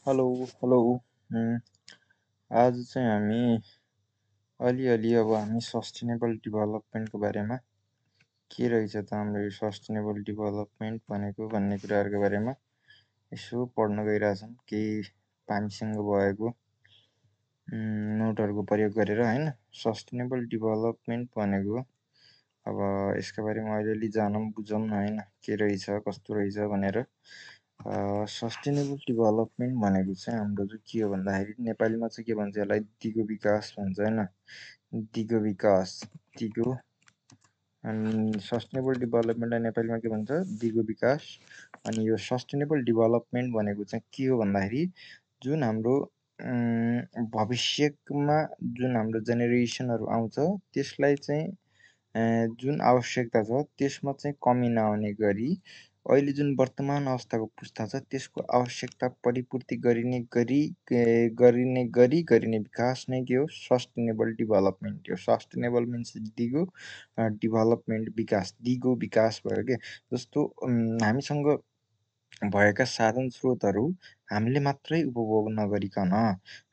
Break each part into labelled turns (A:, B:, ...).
A: Hello hello. उम्, आज चाहिँ हामी अलिअलि हामी सस्टेनेबल डेभलपमेन्टको बारेमा के रहेछ त हाम्रो यो सस्टेनेबल डेभलपमेन्ट भनेको भन्ने कुराहरूको बारेमा यसो पढ्न गइरहेछौँ। केही हामीसँग भएको नोटहरूको प्रयोग गरेर होइन। सस्टेनेबल डेभलपमेन्ट भनेको अब यसका बारेमा अलिअलि जानौँ बुझौँ होइन, के रहेछ कस्तो रहेछ भनेर। सस्टेनेबल डेभलपमेन्ट भनेको चाहिँ हाम्रो चाहिँ के हो भन्दाखेरि नेपालीमा चाहिँ के भन्छ यसलाई दिगो विकास भन्छ होइन। दिगो विकास दिगो अनि सस्टेनेबल डेभलपमेन्टलाई नेपालीमा के भन्छ दिगो विकास। अनि यो सस्टेनेबल डेभलपमेन्ट भनेको चाहिँ के हो भन्दाखेरि जुन हाम्रो भविष्यमा जुन हाम्रो जेनेरेसनहरू आउँछ त्यसलाई चाहिँ जुन आवश्यकता छ त्यसमा चाहिँ कमी नआउने गरी अहिले जुन वर्तमान अवस्थाको पुस्ता छ त्यसको आवश्यकता परिपूर्ति गरिने गरिने विकास नै के हो सस्टेनेबल डेभलपमेन्ट हो। सस्टेनेबल मिन्स दिगो, डेभलपमेन्ट विकास, दिगो विकास भयो के। जस्तो हामीसँग भएका साधन स्रोतहरू हामीले मात्रै उपभोग नगरिकन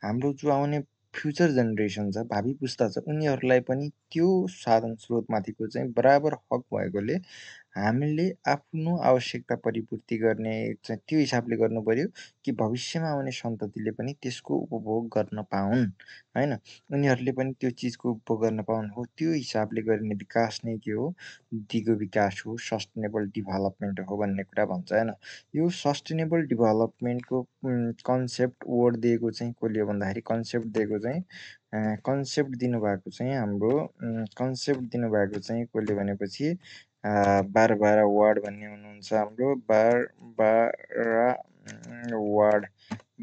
A: हाम्रो जो आउने फ्युचर जेनेरेसन छ, भावी पुस्ता छ, उनीहरूलाई पनि त्यो साधन स्रोतमाथिको चाहिँ बराबर हक भएकोले हामीले आफ्नो आवश्यकता परिपूर्ति गर्ने चाहिँ त्यो हिसाबले गर्नु पर्यो कि भविष्यमा आउने सन्ततिले पनि त्यसको उपभोग गर्न पाउन् होइन। उनीहरूले पनि त्यो चिजको उपभोग गर्न पाउन् हो। त्यो हिसाबले गरिने विकास नै के हो दिगो विकास हो, सस्टेनेबल डेभलपमेन्ट हो भन्ने कुरा भन्छ होइन। यो सस्टेनेबल डेभलपमेन्टको कन्सेप्ट वर्ड दिएको चाहिँ कसले हो भन्दाखेरि कन्सेप्ट दिएको चाहिँ कन्सेप्ट दिनुभएको चाहिँ हाम्रो कन्सेप्ट दिनुभएको चाहिँ कसले भनेपछि बारबारा वार्ड भन्ने हुनुहुन्छ हाम्रो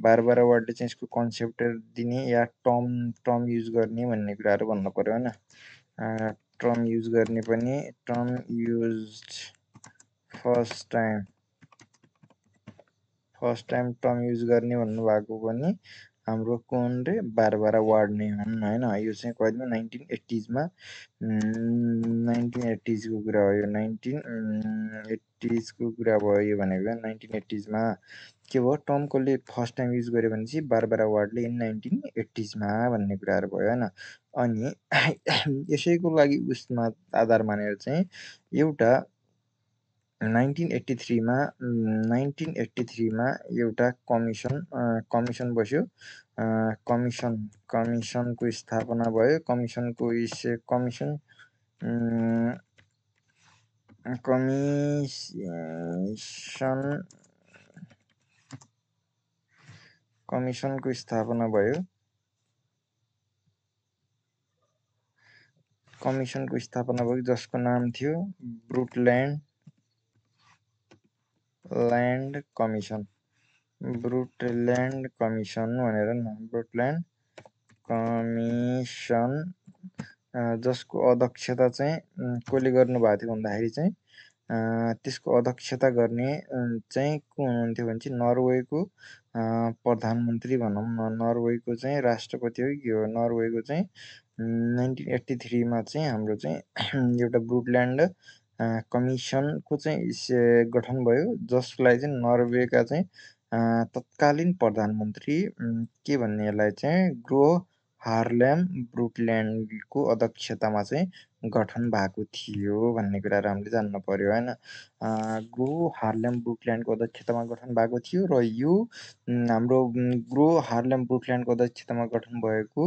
A: बारबारा वार्डले चाहिँ यसको कन्सेप्ट दिने या टर्म युज गर्ने भन्ने कुराहरू भन्नु पर्यो होइन। टर्म युज गर्ने पनि term use first time term use गर्ने भन्नुभएको पनि हाम्रो कुन रे बारबारा वार्ड नै हुन् होइन। यो चाहिँ कहिले 1980s को कुरा हो। यो 1980s को कुरा भयो। यो भनेको 1980s के भयो टर्म कसले फर्स्ट टाइम युज गर्यो भनेपछि बारबारा वार्डले इन 1980s भन्ने कुराहरू भयो होइन। अनि यसैको लागि उसमा आधार मानेर चाहिँ एउटा 1983 मा एउटा कमिसन बस्यो। कमिसनको स्थापना भयो। कमिसनको स्थापना भयो। कमिसनको स्थापना भयो जसको नाम थियो ब्रुटल्यान्ड कमिसन। ब्रुटल्यान्ड कमिसन भनेर ब्रुटल्यान्ड कमिसन जसको अध्यक्षता चाहिँ कसले गर्नुभएको थियो भन्दाखेरि चाहिँ त्यसको अध्यक्षता गर्ने चाहिँ को हुनुहुन्थ्यो भने चाहिँ नर्वेको प्रधानमन्त्री भनौँ न, नर्वेको चाहिँ राष्ट्रपति हो कि हो। नर्वेको चाहिँ 1983 मा चाहिँ हाम्रो चाहिँ एउटा ब्रुटल्यान्ड कमिसनको चाहिँ गठन भयो जसलाई चाहिँ नर्वेका चाहिँ तत्कालीन प्रधानमन्त्री के भन्ने यसलाई चाहिँ ग्रो हार्लेम ब्रुटल्यान्डको अध्यक्षतामा चाहिँ गठन भएको थियो भन्ने कुराहरू हामीले जान्नु पर्यो होइन। ग्रो हार्लेम ब्रुटल्यान्डको अध्यक्षतामा गठन भएको थियो र यो हाम्रो ग्रो हार्लेम ब्रुटल्यान्डको अध्यक्षतामा गठन भएको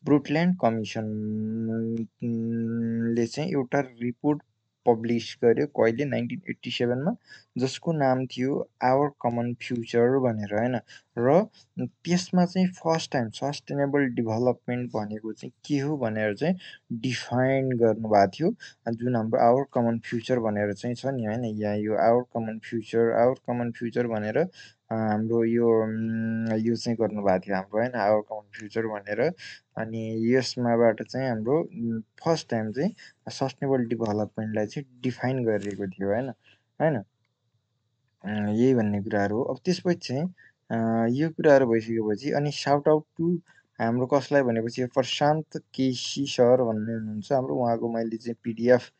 A: ब्रुटल्यान्ड कमिसनले चाहिँ एउटा रिपोर्ट पब्लिस गर्यो कहिले 1987 मा जसको नाम थियो आवर कमन फ्युचर भनेर होइन। र त्यसमा चाहिँ फर्स्ट टाइम सस्टेनेबल डेभलपमेन्ट भनेको चाहिँ के हो भनेर चाहिँ डिफाइन गर्नुभएको थियो। जुन हाम्रो आवर कमन फ्युचर भनेर चाहिँ छ नि होइन। यहाँ यो आवर कमन फ्युचर भनेर हाम्रो यो चाहिँ गर्नुभएको थियो हाम्रो होइन आवर कमन फ्युचर भनेर। अनि यसमाबाट चाहिँ हाम्रो फर्स्ट टाइम चाहिँ सस्टेनेबल डेभलपमेन्टलाई चाहिँ डिफाइन गरिएको थियो होइन। यही भन्ने कुराहरू हो। अब त्यसपछि चाहिँ यो कुराहरू भइसकेपछि अनि साउट आउट टु हाम्रो कसलाई भनेपछि प्रशान्त केसी सर भन्ने हुनुहुन्छ हाम्रो। उहाँको मैले चाहिँ पिडिएफ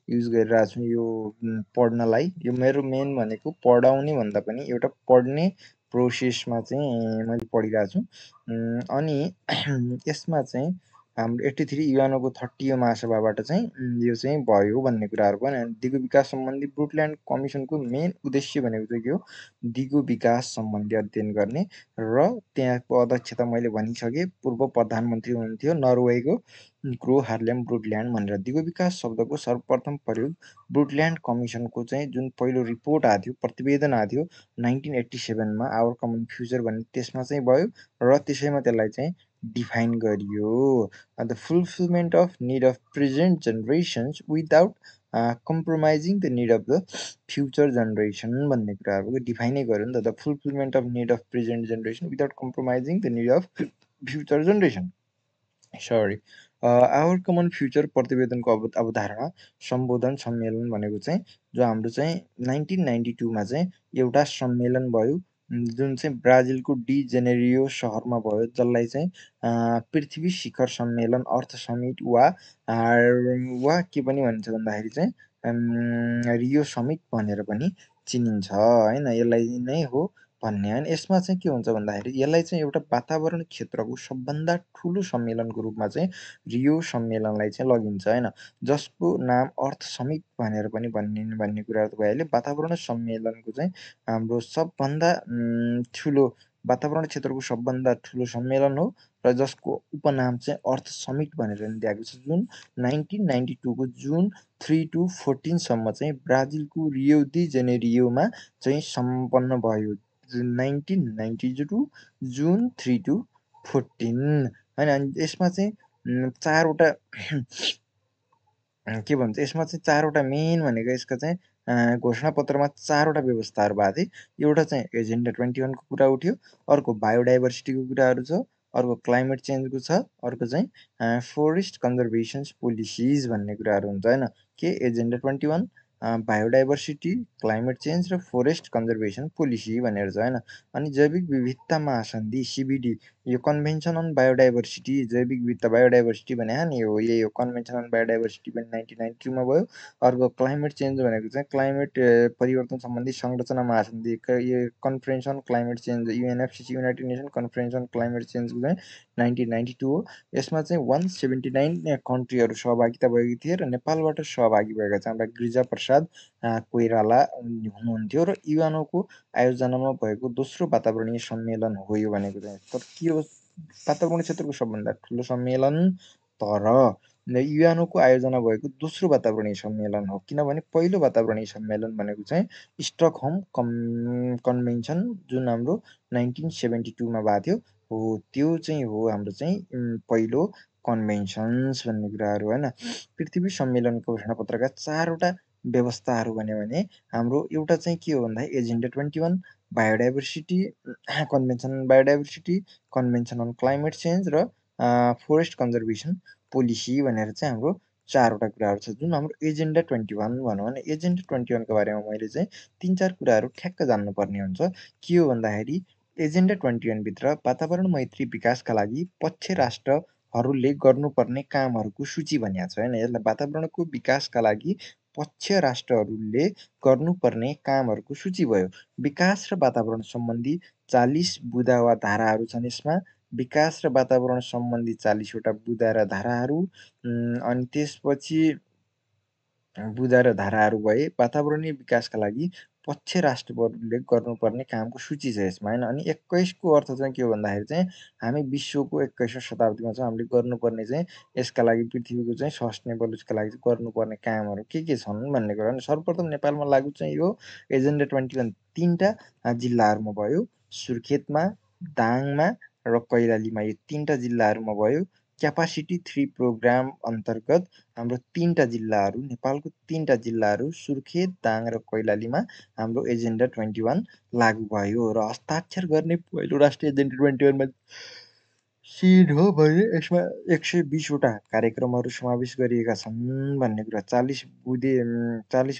A: युज गरिरहेको छु यो पढ्नलाई। यो मेरो मेन भनेको पढाउने भन्दा पनि एउटा पढ्ने प्रोसेसमा चाहिँ मैले पढिरहेको छु। अनि यसमा चाहिँ हाम्रो 83 युएनको 30औं महासभाबाट चाहिँ यो चाहिँ भयो भन्ने कुराहरू पनि। अनि दिगो विकास सम्बन्धी ब्रुटल्यान्ड कमिसनको मेन उद्देश्य भनेको चाहिँ के हो? दिगो विकास सम्बन्धी अध्ययन गर्ने र त्यहाँको अध्यक्षता मैले भनिसकेँ, पूर्व प्रधानमन्त्री हुनुहुन्थ्यो नर्वेको ग्रो हार्लेम ब्रुटल्यान्ड भनेर। दिगो विकास शब्दको सर्वप्रथम प्रयोग ब्रुटल्यान्ड कमिसनको चाहिँ जुन पहिलो रिपोर्ट आएको थियो, प्रतिवेदन आएको थियो 1987 मा आवर कमन फ्युचर भन्ने, त्यसमा चाहिँ भयो र त्यसैमा त्यसलाई चाहिँ डिफाइन गरियो। The fulfilment of need of present generations without compromising the need of the future generation भन्ने कुराहरू डिफाइनै गर्यो नि त। The fulfilment of need of present generation without compromising the need of future generation. Sorry, our common future प्रतिवेदनको अवधारणा सम्बोधन सम्मेलन भनेको चाहिँ जो हाम्रो चाहिँ 1992मा चाहिँ एउटा सम्मेलन भयो, जुन चाहिँ ब्राजिलको डी जेनेरियो सहरमा भयो, जसलाई चाहिँ पृथ्वी शिखर सम्मेलन, अर्थ समिट वा के पनि भनिन्छ भन्दाखेरि चाहिँ रियो समिट भनेर पनि चिनिन्छ होइन। यसलाई नै हो भन्ने होइन। यसमा चाहिँ के हुन्छ भन्दाखेरि यसलाई चाहिँ एउटा वातावरण क्षेत्रको सबभन्दा ठुलो सम्मेलनको रूपमा चाहिँ रियो सम्मेलनलाई चाहिँ लगिन्छ होइन, जसको नाम अर्थ समिट भनेर पनि भन्ने कुराहरू त भइहाल्यो। वातावरण सम्मेलनको चाहिँ हाम्रो सबभन्दा ठुलो वातावरण क्षेत्रको सबभन्दा ठुलो सम्मेलन हो र जसको उपनाम चाहिँ अर्थ समिट भनेर दिएको छ, जुन 1992को जुन 3 to 14 सम्म चाहिँ ब्राजिलको रियो डी जेनेरियोमा चाहिँ सम्पन्न भयो। 1992 जुन 3 to 14 होइन। अनि यसमा चाहिँ चारवटा के भन्छ, यसमा चाहिँ चारवटा मेन भनेको यसका चाहिँ घोषणापत्रमा चारवटा व्यवस्थाहरू भएको थिए। एउटा चाहिँ एजेन्डा 21को कुरा उठ्यो, अर्को बायोडाइभर्सिटीको कुराहरू छ, अर्को क्लाइमेट चेन्जको छ, अर्को चाहिँ फोरेस्ट कन्जर्भेसन्स पोलिसिज भन्ने कुराहरू हुन्छ होइन। के एजेन्डा 21, बायोडाइभर्सिटी, क्लाइमेट चेन्ज र फोरेस्ट कन्जर्भेसन पोलिसी भनेर छ होइन। अनि जैविक विविधता महासन्धि CBD, यो कन्भेन्सन अन बायोडाइभर्सिटी, जैविक विविधता बायोडाइभर्सिटी भने नि हो, यही हो कन्भेन्सन अन बायोडाइभर्सिटी पनि 1992मा भयो। अर्को क्लाइमेट चेन्ज भनेको चाहिँ क्लाइमेट परिवर्तन सम्बन्धी संरचना महासन्धि, यो conference on climate change, UNFCC, united nation conference on climate चेन्जको चाहिँ 1992 हो। यसमा चाहिँ 179 कन्ट्रीहरू सहभागिता भएका थिए र नेपालबाट सहभागी भएका चाहिँ हाम्रा गिरिजा प्रसाद कोइराला हुनुहुन्थ्यो र युएनओको आयोजनामा भएको दोस्रो वातावरणीय सम्मेलन हो यो भनेको चाहिँ। तर के हो, वातावरण क्षेत्रको सबभन्दा ठुलो सम्मेलन, तर युएनओको आयोजना भएको दोस्रो वातावरणीय सम्मेलन हो। किनभने पहिलो वातावरणीय सम्मेलन भनेको चाहिँ स्टकहोम कन्भेन्सन जुन हाम्रो 1972मा भएको थियो हो, त्यो चाहिँ हो हाम्रो चाहिँ पहिलो कन्भेन्सन्स भन्ने कुराहरू होइन। पृथ्वी सम्मेलनको घोषणापत्रका चारवटा व्यवस्थाहरू भन्यो भने हाम्रो एउटा चाहिँ के हो भन्दा agenda 21, biodiversity, convention on biodiversity, convention on climate change र फोरेस्ट कन्जर्भेसन पोलिसी भनेर चाहिँ हाम्रो चारवटा कुराहरू छ। जुन हाम्रो एजेन्डा 21 भनौँ भने एजेन्डा 21को बारेमा मैले चाहिँ 3-4 कुराहरू ठ्याक्क जान्नुपर्ने हुन्छ। के हो भन्दाखेरि एजेन्डा 21 भित्र वातावरण मैत्री विकासका लागि पक्ष राष्ट्रहरूले गर्नुपर्ने कामहरूको सूची भनिएको छ होइन। यसलाई वातावरणको विकासका लागि पक्ष राष्ट्रहरूले गर्नुपर्ने कामहरूको सूची भयो। विकास र वातावरण सम्बन्धी 40 बुँदा वा धाराहरू छन् यसमा। विकास र वातावरण सम्बन्धी 40वटा बुँदा र धाराहरू, अनि त्यसपछि बुँदा र धाराहरू भए। वातावरणीय विकासका लागि पक्ष राष्ट्रहरूले गर्नुपर्ने कामको सूची छ यसमा होइन। अनि 21को अर्थ चाहिँ के हो भन्दाखेरि चाहिँ हामी विश्वको 21औं शताब्दीमा छौँ, हामीले गर्नुपर्ने चाहिँ यसका लागि पृथ्वीको चाहिँ सस्टेनेबल उसका लागि चाहिँ गर्नुपर्ने कामहरू के छन् भन्ने कुरा। अनि सर्वप्रथम नेपालमा लागु चाहिँ यो एजेन्डा 21 3टा जिल्लाहरूमा भयो, सुर्खेतमा, दाङमा र कैलालीमा, यो 3टा जिल्लाहरूमा भयो। क्यापासिटी 3 प्रोग्राम अन्तर्गत हाम्रो 3टा जिल्लाहरू, नेपालको 3टा जिल्लाहरू सुर्खेत, दाङ र कैलालीमा हाम्रो एजेन्डा 21 लागु भयो र हस्ताक्षर गर्ने पहिलो राष्ट्र एजेन्डा 21मा चीन हो भने यसमा 120वटा कार्यक्रमहरू समावेश गरिएका छन् भन्ने कुरा। 40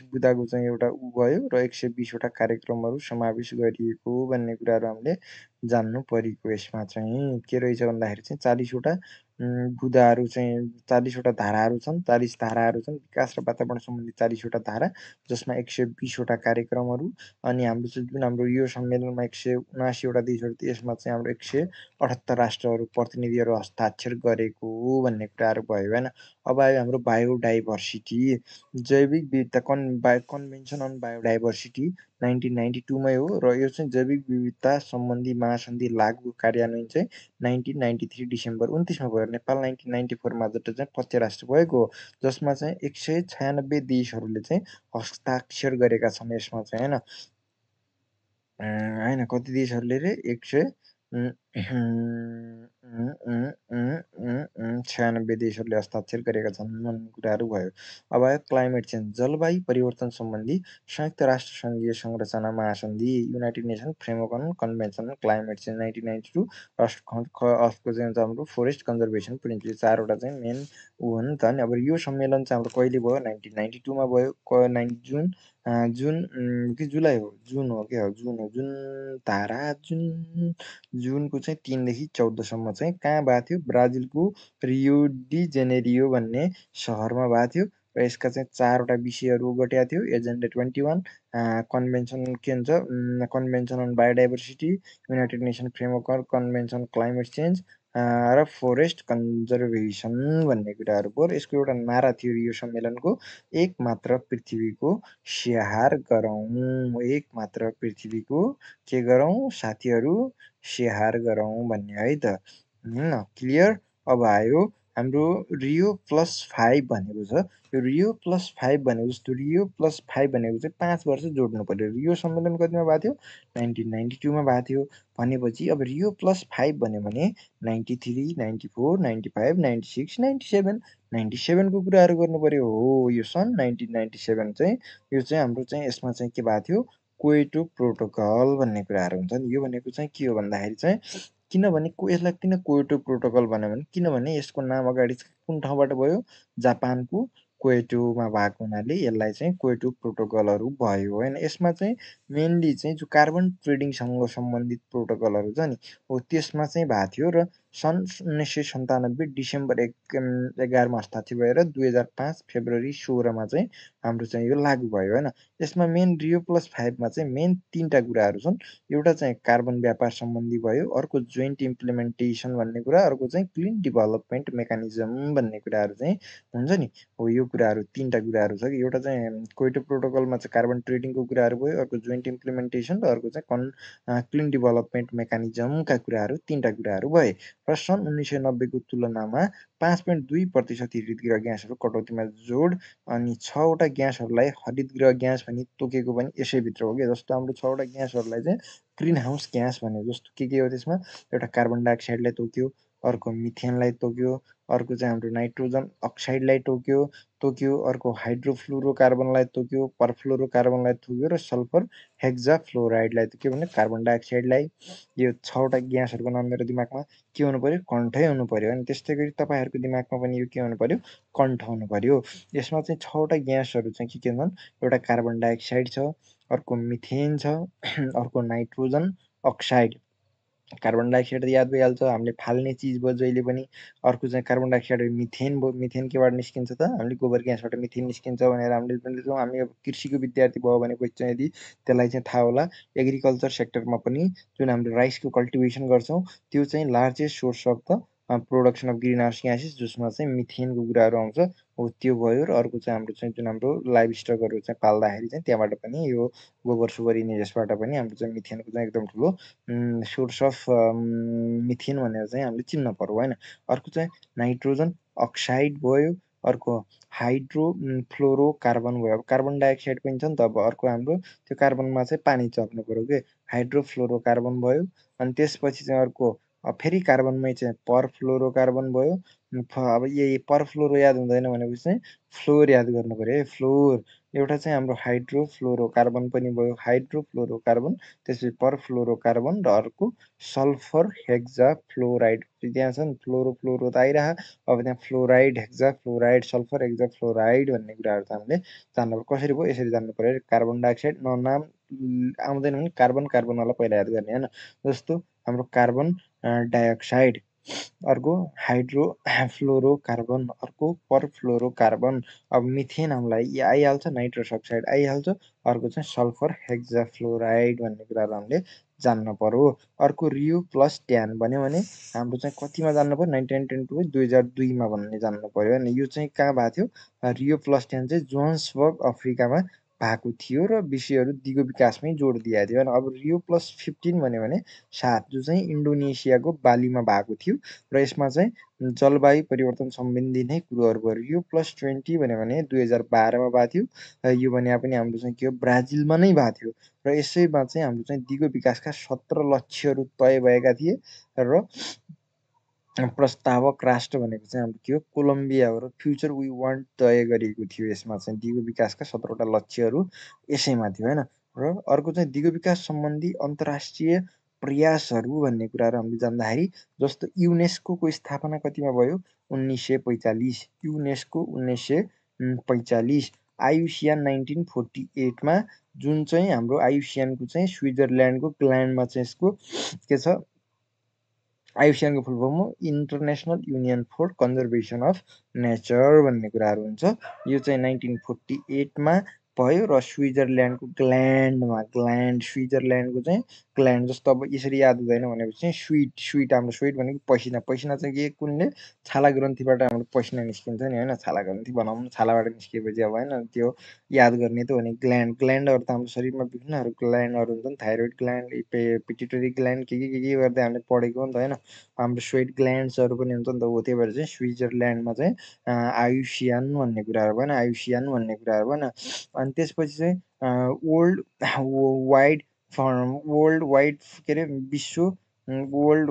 A: बुँदाको चाहिँ एउटा भयो र 120वटा कार्यक्रमहरू समावेश गरिएको भन्ने कुराहरू हामीले जान्नु परेको। यसमा चाहिँ के रहेछ भन्दाखेरि चाहिँ 40 वटा बुँदाहरू चाहिँ 40 वटा धाराहरू छन्, 40 धाराहरू छन्। विकास र वातावरण सम्बन्धी 40 वटा धारा, जसमा 120 वटा कार्यक्रमहरू। अनि हाम्रो चाहिँ जुन हाम्रो यो सम्मेलनमा 179 वटा देशहरू थियो, यसमा चाहिँ हाम्रो 178 राष्ट्रहरू प्रतिनिधिहरू हस्ताक्षर गरेको भन्ने कुराहरू भयो होइन। अब आयो हाम्रो बायोडाइभर्सिटी, जैविक विविधता कन्भेन्सन अन बायोडाइभर्सिटी 1992 मै हो, र यो चाहिँ जैविक विविधता सम्बन्धी महासन्धि लागू कार्यान्वयन चाहिँ 1993 डिसेम्बर 29 मा भयो। नेपाल 1994 मा चाहिँ पक्ष राष्ट्र भएको हो, जसमा चाहिँ 196 देशहरूले चाहिँ हस्ताक्षर गरेका छन् यसमा चाहिँ होइन। होइन कति देशहरूले रे 196 देशहरूले हस्ताक्षर गरेका छन् भन्ने कुराहरू भयो। अब आयो क्लाइमेट चेन्ज, जलवायु परिवर्तन सम्बन्धी संयुक्त राष्ट्र सङ्घीय संरचना महासन्धि united nation framework on convention on climate change 1992, अर्को चाहिँ हाम्रो फोरेस्ट कन्जर्भेसन प्रिन्सिपल, 4वटा चाहिँ मेन ऊ हो नि त नि। अब यो सम्मेलन चाहिँ हाम्रो कहिले भयो? 1992 मा भयो। जुन कि जुलाई हो? जुन हो क्या, जुन हो। जुनको चाहिँ 3 देखि 14 सम्म चाहिँ कहाँ भएको थियो? ब्राजिलको रियो डी जेनेरियो भन्ने सहरमा भएको थियो। र यसका चाहिँ 4वटा विषयहरू ओगटेको थियो। एजेन्डा 21, कन्भेन्सन के भन्छ, convention on biodiversity, united nation framework on convention climate change, र फोरेस्ट कन्जर्भेसन भन्ने कुराहरू भयो। र यसको एउटा नारा थियो यो सम्मेलनको, एक मात्र पृथ्वीको स्याहार गरौँ, एक मात्र पृथ्वीको के गरौँ साथीहरू? स्याहार गरौँ भन्ने है त। क्लियर? अब आयो हाम्रो रियो +5 भनेको छ। यो रियो +5 भनेको जस्तो रियो +5 भनेको चाहिँ 5 वर्ष जोड्नु पर्यो। रियो सम्मेलन कतिमा भएको थियो? 1992 मा भएको थियो। भनेपछि अब रियो +5 भन्यो भने 93, 94, 95, 96, 97, 97 को कुराहरू गर्नु पर्यो। हो, यो सन् 1997 चाहिँ यो चाहिँ हाम्रो चाहिँ यसमा चाहिँ के भएको थियो? क्योटो प्रोटोकल भन्ने कुराहरू हुन्छ नि। यो भनेको चाहिँ के हो भन्दाखेरि चाहिँ, किनभने यसलाई किन क्योटो प्रोटोकल भन्यो भने, किनभने यसको नाम अगाडि कुन ठाउँबाट भयो? जापानको क्योटोमा भएको हुनाले यसलाई चाहिँ क्योटो प्रोटोकलहरू भयो होइन। यसमा चाहिँ मेनली चाहिँ जो कार्बन ट्रेडिङसँग सम्बन्धित प्रोटोकलहरू छ नि, हो त्यसमा चाहिँ भएको थियो। र सन् 1997 डिसेम्बर 11 मा हस्ताक्षर भएर 2005 फेब्रुअरी 16 मा चाहिँ हाम्रो चाहिँ यो लागू भयो होइन। यसमा मेन रियो +5 मा चाहिँ मेन 3टा कुराहरू छन्। एउटा चाहिँ कार्बन व्यापार सम्बन्धी भयो, अर्को जोइन्ट इम्प्लिमेन्टेसन भन्ने कुरा, अर्को चाहिँ क्लिन डेभलपमेन्ट मेकानिजम भन्ने कुराहरू चाहिँ हुन्छ नि। हो, यो कुराहरू 3टा कुराहरू छ कि, एउटा चाहिँ क्योटो प्रोटोकलमा चाहिँ कार्बन ट्रेडिङको कुराहरू भयो, अर्को जोइन्ट इम्प्लिमेन्टेसन, र अर्को चाहिँ क्लिन डेभलपमेन्ट मेकानिजमका कुराहरू, 3टा कुराहरू भए। र सन् 1990 को तुलनामा 5.2% हरितगृह ग्यासहरू कटौतीमा जोड, अनि 6वटा ग्यासहरूलाई हरितगृह ग्यास भनी तोकेको पनि यसैभित्र हो क्या। जस्तो हाम्रो 6वटा ग्यासहरूलाई चाहिँ ग्रिन हाउस ग्यास भन्यो। जस्तो के हो त्यसमा? एउटा कार्बन डाइअक्साइडलाई तोक्यो, अर्को मिथेनलाई तोक्यो, अर्को चाहिँ हाम्रो नाइट्रोजन अक्साइडलाई तोक्यो, अर्को हाइड्रोफ्लोरोकार्बनलाई तोक्यो, परफ्लोरोकार्बनलाई तोक्यो, र सल्फर हेक्जाफ्लोराइडलाई तोक्यो भने कार्बन डाइअक्साइडलाई। यो 6वटा ग्यासहरूको नाम मेरो दिमागमा के हुनु पर्यो? कण्ठै हुनु पर्यो। अनि त्यस्तै गरी तपाईँहरूको दिमागमा पनि यो के हुनु पर्यो? कण्ठ हुनु पर्यो। यसमा चाहिँ 6वटा ग्यासहरू चाहिँ के छन्? एउटा कार्बन डाइअक्साइड छ, अर्को मिथेन छ, अर्को नाइट्रोजन अक्साइड। कार्बन डाइअक्साइड त याद भइहाल्छ, हामीले फाल्ने चिज भयो जहिले पनि। अर्को चाहिँ कार्बन डाइअक्साइड मिथेन भयो। मिथेन केबाट निस्किन्छ त? हामीले गोबर ग्यासबाट मिथेन निस्किन्छ भनेर हामीले पनि हामी अब कृषिको विद्यार्थी भयो भने चाहिँ यदि त्यसलाई चाहिँ थाहा होला। एग्रिकल्चर सेक्टरमा पनि जुन हाम्रो राइसको कल्टिभेसन गर्छौँ, त्यो चाहिँ largest source of the production of green house gases, जसमा चाहिँ मिथेनको कुराहरू आउँछ। हो, त्यो भयो। र अर्को चाहिँ हाम्रो चाहिँ जुन हाम्रो लाइभ स्टकहरू चाहिँ पाल्दाखेरि चाहिँ त्यहाँबाट पनि यो गोबर सोबर यिनी यसबाट पनि हाम्रो चाहिँ मिथेनको चाहिँ एकदम ठुलो सोर्स अफ मिथेन भनेर चाहिँ हामीले चिन्न पर्यो होइन। अर्को चाहिँ नाइट्रोजन अक्साइड भयो, अर्को हाइड्रोफ्लोरोकार्बन भयो। अब कार्बन डाइअक्साइड पनि छ नि त, अब अर्को हाम्रो त्यो कार्बनमा चाहिँ पानी चप्नु पर्यो के, हाइड्रोफ्लोरोकार्बन भयो। अनि त्यसपछि चाहिँ अर्को फेरि कार्बनमै चाहिँ परफ्लोरोकार्बन भयो। अब यही परफ्लोरो याद हुँदैन भनेपछि चाहिँ फ्लोर याद गर्नु पर्यो है, फ्लोर। एउटा चाहिँ हाम्रो हाइड्रोफ्लोरोकार्बन पनि भयो, हाइड्रोफ्लोरोकार्बन। त्यसपछि परफ्लोरोकार्बन, र अर्को सल्फर हेक्जाफ्लोराइड। त्यहाँ छ नि फ्लोरो फ्लोरो त आइरह, अब त्यहाँ फ्लोराइड, हेक्जाफ्लोराइड, सल्फर हेक्जाफ्लोराइड भन्ने कुराहरू त हामीले जान्नु पर्यो। कसरी भयो? यसरी जान्नु पर्यो। कार्बन डाइअक्साइड नाम आउँदैन भने कार्बनवाला पहिला याद गर्ने होइन। जस्तो हाम्रो कार्बन डाइअक्साइड, अर्को हाइड्रोफ्लोरोकार्बन, अर्को परफ्लोरोकार्बन। अब मिथेन हामीलाई आइहाल्छ, नाइट्रस अक्साइड आइहाल्छ, अर्को चाहिँ सल्फर हेक्जाफ्लोराइड भन्ने कुराहरू हामीले जान्न पर्यो। अर्को रियो प्लस ट्यान भन्यो भने हाम्रो चाहिँ कतिमा जान्नु पर्यो, 1922 2002मा भन्ने जान्नु पर्यो होइन। यो चाहिँ कहाँ भएको थियो, रियो प्लस ट्यान चाहिँ जोहान्सबर्ग अफ्रिकामा भएको थियो र विषयहरू दिगो विकासमै जोड दिएको थियो होइन। अब रियो प्लस 15 भन्यो भने 7 जो चाहिँ इन्डोनेसियाको बालीमा भएको थियो र यसमा चाहिँ जलवायु परिवर्तन सम्बन्धी नै कुरोहरू भयो। रियो प्लस 20 भन्यो भने 2012मा भएको थियो। यो भने पनि हाम्रो चाहिँ के हो, ब्राजिलमा नै भएको थियो र यसैमा चाहिँ हाम्रो चाहिँ दिगो विकासका 17 लक्ष्यहरू तय भएका थिए र प्रस्तावक राष्ट्र भनेको चाहिँ हाम्रो के हो, कोलम्बिया हो र फ्युचर वी वान्ट तय गरिएको थियो। यसमा चाहिँ दिगो विकासका 17वटा लक्ष्यहरू यसैमा थियो होइन। र अर्को चाहिँ दिगो विकास सम्बन्धी अन्तर्राष्ट्रिय प्रयासहरू भन्ने कुराहरू हामीले जान्दाखेरि जस्तो युनेस्को स्थापना कतिमा भयो, 1945, युनेस्को 1945, आयुसियान 1948मा, जुन चाहिँ हाम्रो आयुसियानको चाहिँ स्विजरल्यान्डको ग्ल्यान्डमा चाहिँ यसको के छ, आयुसियानको फुल फर्म हो international union for conservation of nature भन्ने कुराहरू हुन्छ। यो चाहिँ 1948मा भयो र स्विजरल्यान्डको स्विजरल्यान्डको चाहिँ ग्ल्यान्ड, जस्तो अब यसरी याद हुँदैन भनेपछि चाहिँ स्विट हाम्रो स्विट भनेको पसिना, पसिना चाहिँ के कुनले, छाला ग्रन्थीबाट हाम्रो पसिना निस्किन्छ नि होइन। छाला ग्रन्थी बनाउनु, छालाबाट निस्किएपछि अब होइन त्यो याद गर्ने त हो नि। ग्ल्यान्डहरू त हाम्रो शरीरमा विभिन्नहरू ग्ल्यान्डहरू हुन्छ नि, थाइरोइड ग्ल्यान्ड, पिट्युटरी ग्ल्यान्ड, के गर्दै हामीले पढेको हो नि त होइन। हाम्रो स्वेट ग्ल्यान्ड्सहरू पनि हुन्छ नि त हो। त्यही भएर चाहिँ स्विजरल्यान्डमा चाहिँ आयुसियान भन्ने कुराहरू भएन, आयुसियान भन्ने कुराहरू भएन। अनि त्यसपछि चाहिँ वर्ल्ड वाइड वर्ल्ड वाइड के अरे विश्व वर्ल्ड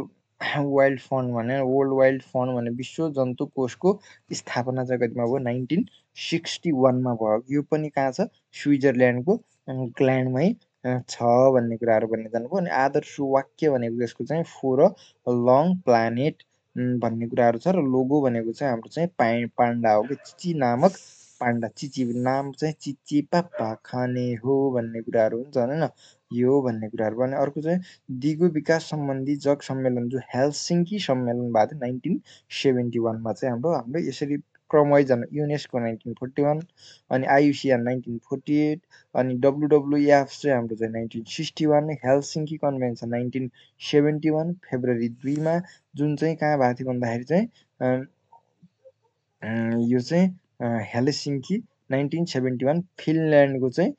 A: वाइल्ड फन्ड भने वर्ल्ड वाइल्ड फन्ड भने विश्व जन्तु कोषको स्थापना चाहिँ कतिमा भयो, 1961मा भयो। यो पनि कहाँ छ, स्विजरल्यान्डको ग्ल्यान्डमै छ भन्ने कुराहरू भन्ने जान्नुभयो। अनि आदर्श वाक्य भनेको यसको चाहिँ फोर अ लङ प्लानेट भन्ने कुराहरू छ। र लोगो भनेको चाहिँ हाम्रो चाहिँ पाण्डा हो कि, चिची नामक पाण्डा, चिची नाम चाहिँ चिची पापा खाने हो भन्ने कुराहरू हुन्छ होइन। यो भन्ने कुराहरू भने अर्को चाहिँ दिगो विकास सम्बन्धी जग सम्मेलन जो हेलसिङ्की सम्मेलन भएको थियो 1971मा चाहिँ हाम्रो यसरी क्रमवाइज जानु, युनेस्को 1941, अनि आयुसिएन 1948, अनि डब्लुडब्लुएफ चाहिँ हाम्रो चाहिँ 1961, हेलसिङ्की कन्भेन्सन 1971 फेब्रुअरी 2मा, जुन चाहिँ कहाँ भएको थियो भन्दाखेरि चाहिँ यो चाहिँ हेलसिङ्की 1971 फिनल्यान्डको चाहिँ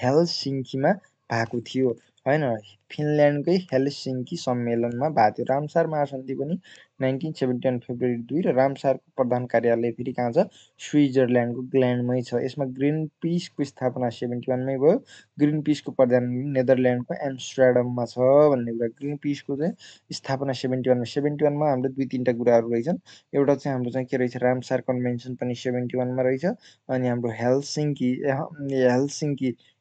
A: हेलसिङ्कीमा भएको थियो होइन। फिनल्यान्डकै हेलसिङ्की सम्मेलनमा भएको थियो। रामसार महासन्धि पनि 1971 फेब्रुअरी 2 र रामसारको प्रधान कार्यालय फेरि कहाँ छ, स्विजरल्यान्डको ग्ल्यान्डमै छ। यसमा ग्रिन पिसको स्थापना 71मै भयो। ग्रिन पिसको प्रधान नेदरल्यान्डको एम्स्टर्डममा छ भन्ने कुरा। ग्रिन पिसको चाहिँ स्थापना 71मा हाम्रो 2-3टा कुराहरू रहेछन्। एउटा चाहिँ हाम्रो चाहिँ के रहेछ, रामसार कन्भेन्सन पनि 71मा रहेछ। अनि हाम्रो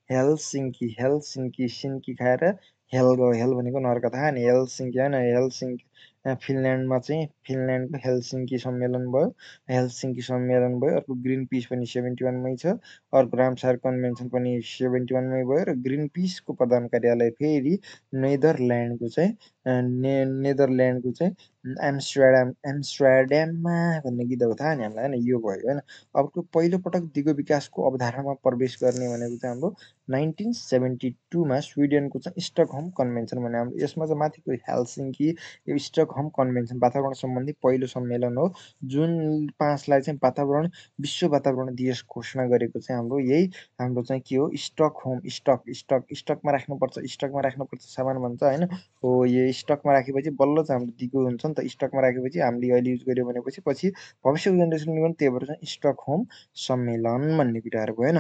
A: हेलसिङ्की सिन्की खाएर हेल गयो, हेल भनेको नर्क थाहा नि, हेलसिङ्की होइन, हेलसिङ्की फिनल्यान्डमा चाहिँ फिनल्यान्डको हेलसिङ्की सम्मेलन भयो, हेलसिङ्की सम्मेलन भयो। अर्को ग्रिन पिस पनि 71मै छ। अर्को रामसार कन्भेन्सन पनि 71मै भयो र ग्रिन पिसको प्रधान कार्यालय फेरि नेदरल्यान्डको चाहिँ नेदरल्यान्डको चाहिँ एम्स्टर्ड्याममा भन्ने गीत हो थाहा नि हामीलाई होइन। यो भयो होइन। अर्को पहिलोपटक दिगो विकासको अवधारणामा प्रवेश गर्ने भनेको चाहिँ हाम्रो 1972मा स्विडेनको चाहिँ स्टकहोम कन्भेन्सन भने हाम्रो यसमा चाहिँ माथिको हेलसिङ्की, यो स्टकहोम कन्भेन्सन वातावरण सम्बन्धी पहिलो सम्मेलन हो। जुन 5लाई चाहिँ विश्व वातावरण दिवस घोषणा गरेको चाहिँ हाम्रो यही हाम्रो चाहिँ के हो, स्टकहोम, स्टकमा राख्नुपर्छ, स्टकमा राख्नुपर्छ सामान भन्छ होइन। हो, यो स्टकमा राखेपछि बल्ल चाहिँ हाम्रो दिगो हुन्छ नि त। स्टकमा राखेपछि हामीले अहिले युज गर्यो भनेपछि पछि भविष्यको जेनेरेसनले गर्नु, त्यही भएर चाहिँ स्टकहोम सम्मेलन भन्ने कुराहरू भयो होइन।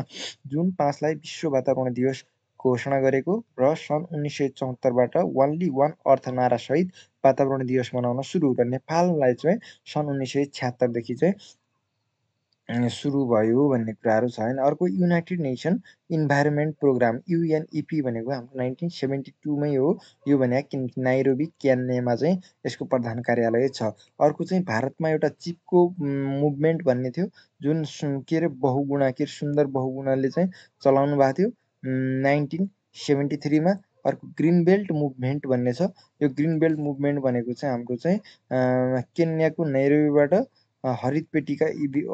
A: जुन 5लाई विश्व वातावरण दिवस घोषणा गरेको र सन् 1974बाट ओन्ली वान अर्थ नारासहित वातावरण दिवस मनाउन सुरु, र नेपाललाई चाहिँ सन् 1976देखि चाहिँ सुरु भयो भन्ने कुराहरू छ होइन। अर्को United nation environment programme UNEP भनेको हाम्रो 1972मै हो। यो भने किनकि नाइरोबी केन्यामा चाहिँ यसको प्रधान कार्यालय छ। अर्को चाहिँ भारतमा एउटा चिपको मुभमेन्ट भन्ने थियो, जुन के अरे बहुगुणा के सुन्दर बहुगुणाले चाहिँ चलाउनु भएको थियो 1973मा। अर्को ग्रिन बेल्ट मुभमेन्ट भन्ने छ। यो ग्रिन बेल्ट मुभमेन्ट भनेको चाहिँ हाम्रो चाहिँ केन्याको नैरोबीबाट हरित पेटिका